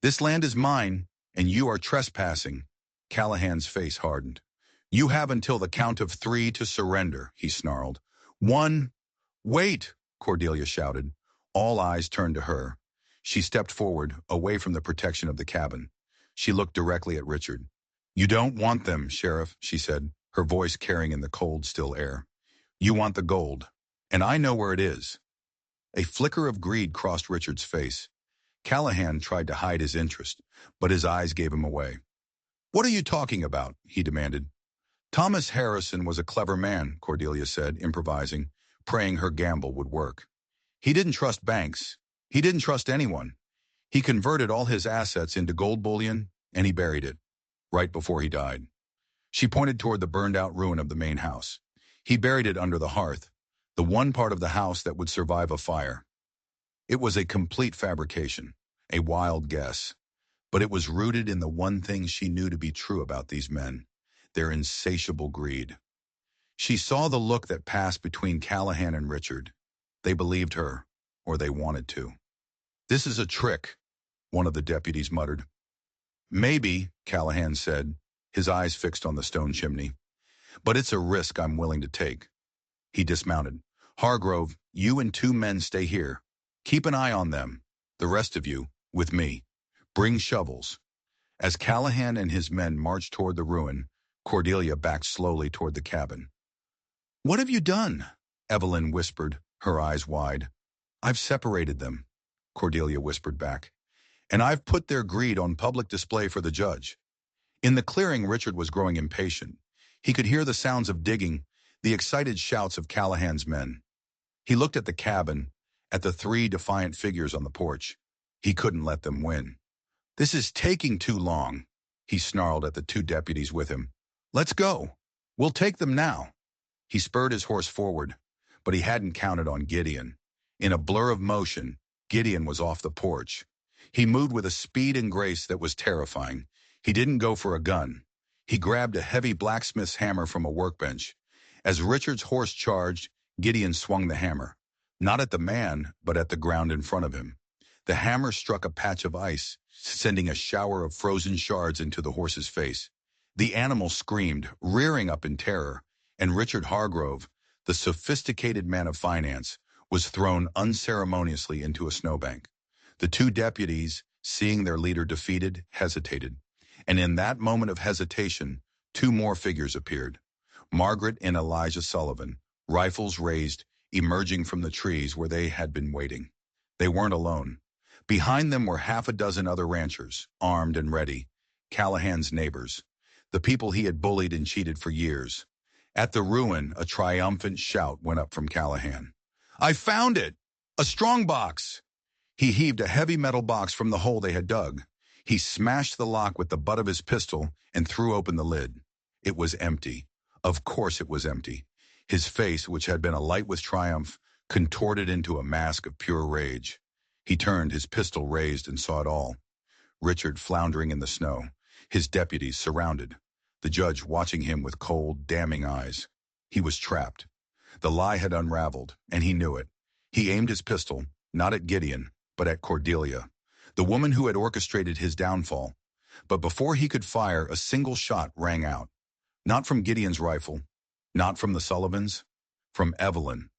[SPEAKER 1] "This land is mine, and you are trespassing." Callahan's face hardened. "You have until the count of 3 to surrender," he snarled. "1, wait," Cordelia shouted. All eyes turned to her. She stepped forward, away from the protection of the cabin. She looked directly at Richard. "You don't want them, Sheriff," she said, her voice carrying in the cold, still air. "You want the gold, and I know where it is." A flicker of greed crossed Richard's face. Callahan tried to hide his interest, but his eyes gave him away. "What are you talking about?" he demanded. "Thomas Harrison was a clever man," Cordelia said, improvising, praying her gamble would work. "He didn't trust banks. He didn't trust anyone. He converted all his assets into gold bullion, and he buried it, right before he died." She pointed toward the burned-out ruin of the main house. "He buried it under the hearth, the one part of the house that would survive a fire." It was a complete fabrication, a wild guess, but it was rooted in the one thing she knew to be true about these men: their insatiable greed. She saw the look that passed between Callahan and Richard. They believed her, or they wanted to. "This is a trick," one of the deputies muttered. "Maybe," Callahan said, his eyes fixed on the stone chimney. "But it's a risk I'm willing to take." He dismounted. "Hargrove, you and 2 men stay here. Keep an eye on them. The rest of you, with me. Bring shovels." As Callahan and his men marched toward the ruin, Cordelia backed slowly toward the cabin. "What have you done?" Evelyn whispered, her eyes wide. "I've separated them," Cordelia whispered back. "And I've put their greed on public display for the judge." In the clearing, Richard was growing impatient. He could hear the sounds of digging, the excited shouts of Callahan's men. He looked at the cabin, at the 3 defiant figures on the porch. He couldn't let them win. "This is taking too long," he snarled at the 2 deputies with him. "Let's go. We'll take them now." He spurred his horse forward, but he hadn't counted on Gideon. In a blur of motion, Gideon was off the porch. He moved with a speed and grace that was terrifying. He didn't go for a gun. He grabbed a heavy blacksmith's hammer from a workbench. As Richard's horse charged, Gideon swung the hammer. Not at the man, but at the ground in front of him. The hammer struck a patch of ice, sending a shower of frozen shards into the horse's face. The animal screamed, rearing up in terror, and Richard Hargrove, the sophisticated man of finance, was thrown unceremoniously into a snowbank. The 2 deputies, seeing their leader defeated, hesitated. And in that moment of hesitation, 2 more figures appeared. Margaret and Elijah Sullivan, rifles raised, emerging from the trees where they had been waiting. They weren't alone. Behind them were 6 other ranchers, armed and ready, Callahan's neighbors, the people he had bullied and cheated for years. At the ruin, a triumphant shout went up from Callahan. "I found it! A strong box!" He heaved a heavy metal box from the hole they had dug. He smashed the lock with the butt of his pistol and threw open the lid. It was empty. Of course it was empty. His face, which had been alight with triumph, contorted into a mask of pure rage. He turned, his pistol raised, and saw it all. Richard floundering in the snow, his deputies surrounded, the judge watching him with cold, damning eyes. He was trapped. The lie had unraveled, and he knew it. He aimed his pistol, not at Gideon, but at Cordelia, the woman who had orchestrated his downfall. But before he could fire, a single shot rang out. Not from Gideon's rifle, not from the Sullivans, from Evelyn.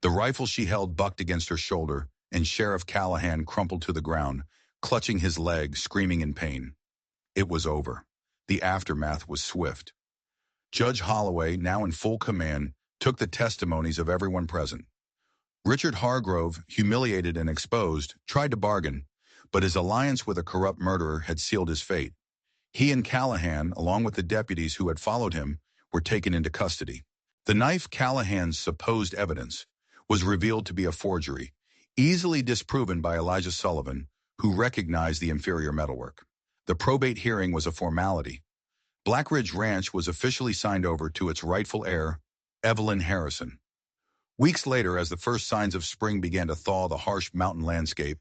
[SPEAKER 1] The rifle she held bucked against her shoulder, and Sheriff Callahan crumpled to the ground, clutching his leg, screaming in pain. It was over. The aftermath was swift. Judge Holloway, now in full command, took the testimonies of everyone present. Richard Hargrove, humiliated and exposed, tried to bargain, but his alliance with a corrupt murderer had sealed his fate. He and Callahan, along with the deputies who had followed him, were taken into custody. The knife, Callahan's supposed evidence, was revealed to be a forgery, easily disproven by Elijah Sullivan, who recognized the inferior metalwork. The probate hearing was a formality. Black Ridge Ranch was officially signed over to its rightful heir, Evelyn Harrison. Weeks later, as the first signs of spring began to thaw the harsh mountain landscape,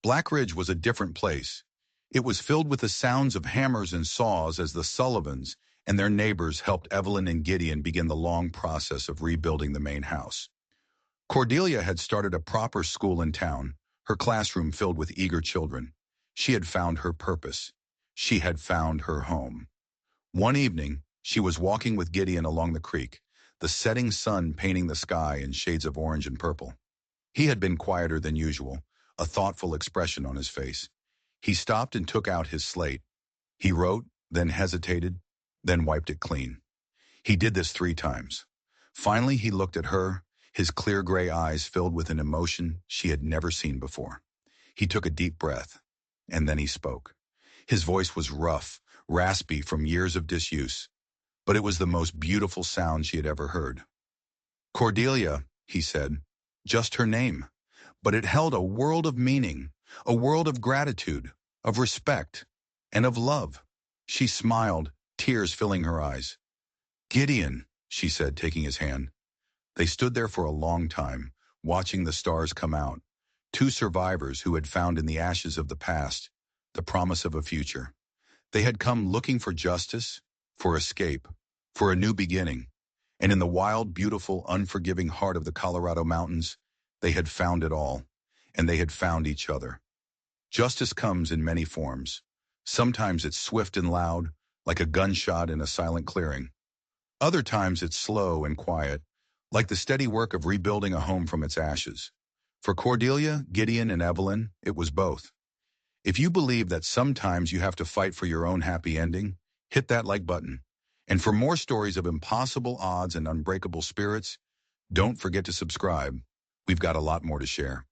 [SPEAKER 1] Black Ridge was a different place. It was filled with the sounds of hammers and saws as the Sullivans and their neighbors helped Evelyn and Gideon begin the long process of rebuilding the main house. Cordelia had started a proper school in town, her classroom filled with eager children. She had found her purpose. She had found her home. One evening, she was walking with Gideon along the creek, the setting sun painting the sky in shades of orange and purple. He had been quieter than usual, a thoughtful expression on his face. He stopped and took out his slate. He wrote, then hesitated, then wiped it clean. He did this 3 times. Finally, he looked at her, his clear gray eyes filled with an emotion she had never seen before. He took a deep breath, and then he spoke. His voice was rough, raspy from years of disuse, but it was the most beautiful sound she had ever heard. "Cordelia," he said, just her name, but it held a world of meaning, a world of gratitude, of respect, and of love. She smiled, tears filling her eyes. "Gideon," she said, taking his hand. They stood there for a long time, watching the stars come out, 2 survivors who had found in the ashes of the past the promise of a future. They had come looking for justice, for escape, for a new beginning, and in the wild, beautiful, unforgiving heart of the Colorado mountains, they had found it all, and they had found each other. Justice comes in many forms. Sometimes it's swift and loud, like a gunshot in a silent clearing. Other times it's slow and quiet, like the steady work of rebuilding a home from its ashes. For Cordelia, Gideon, and Evelyn, it was both. If you believe that sometimes you have to fight for your own happy ending, hit that like button. And for more stories of impossible odds and unbreakable spirits, don't forget to subscribe. We've got a lot more to share.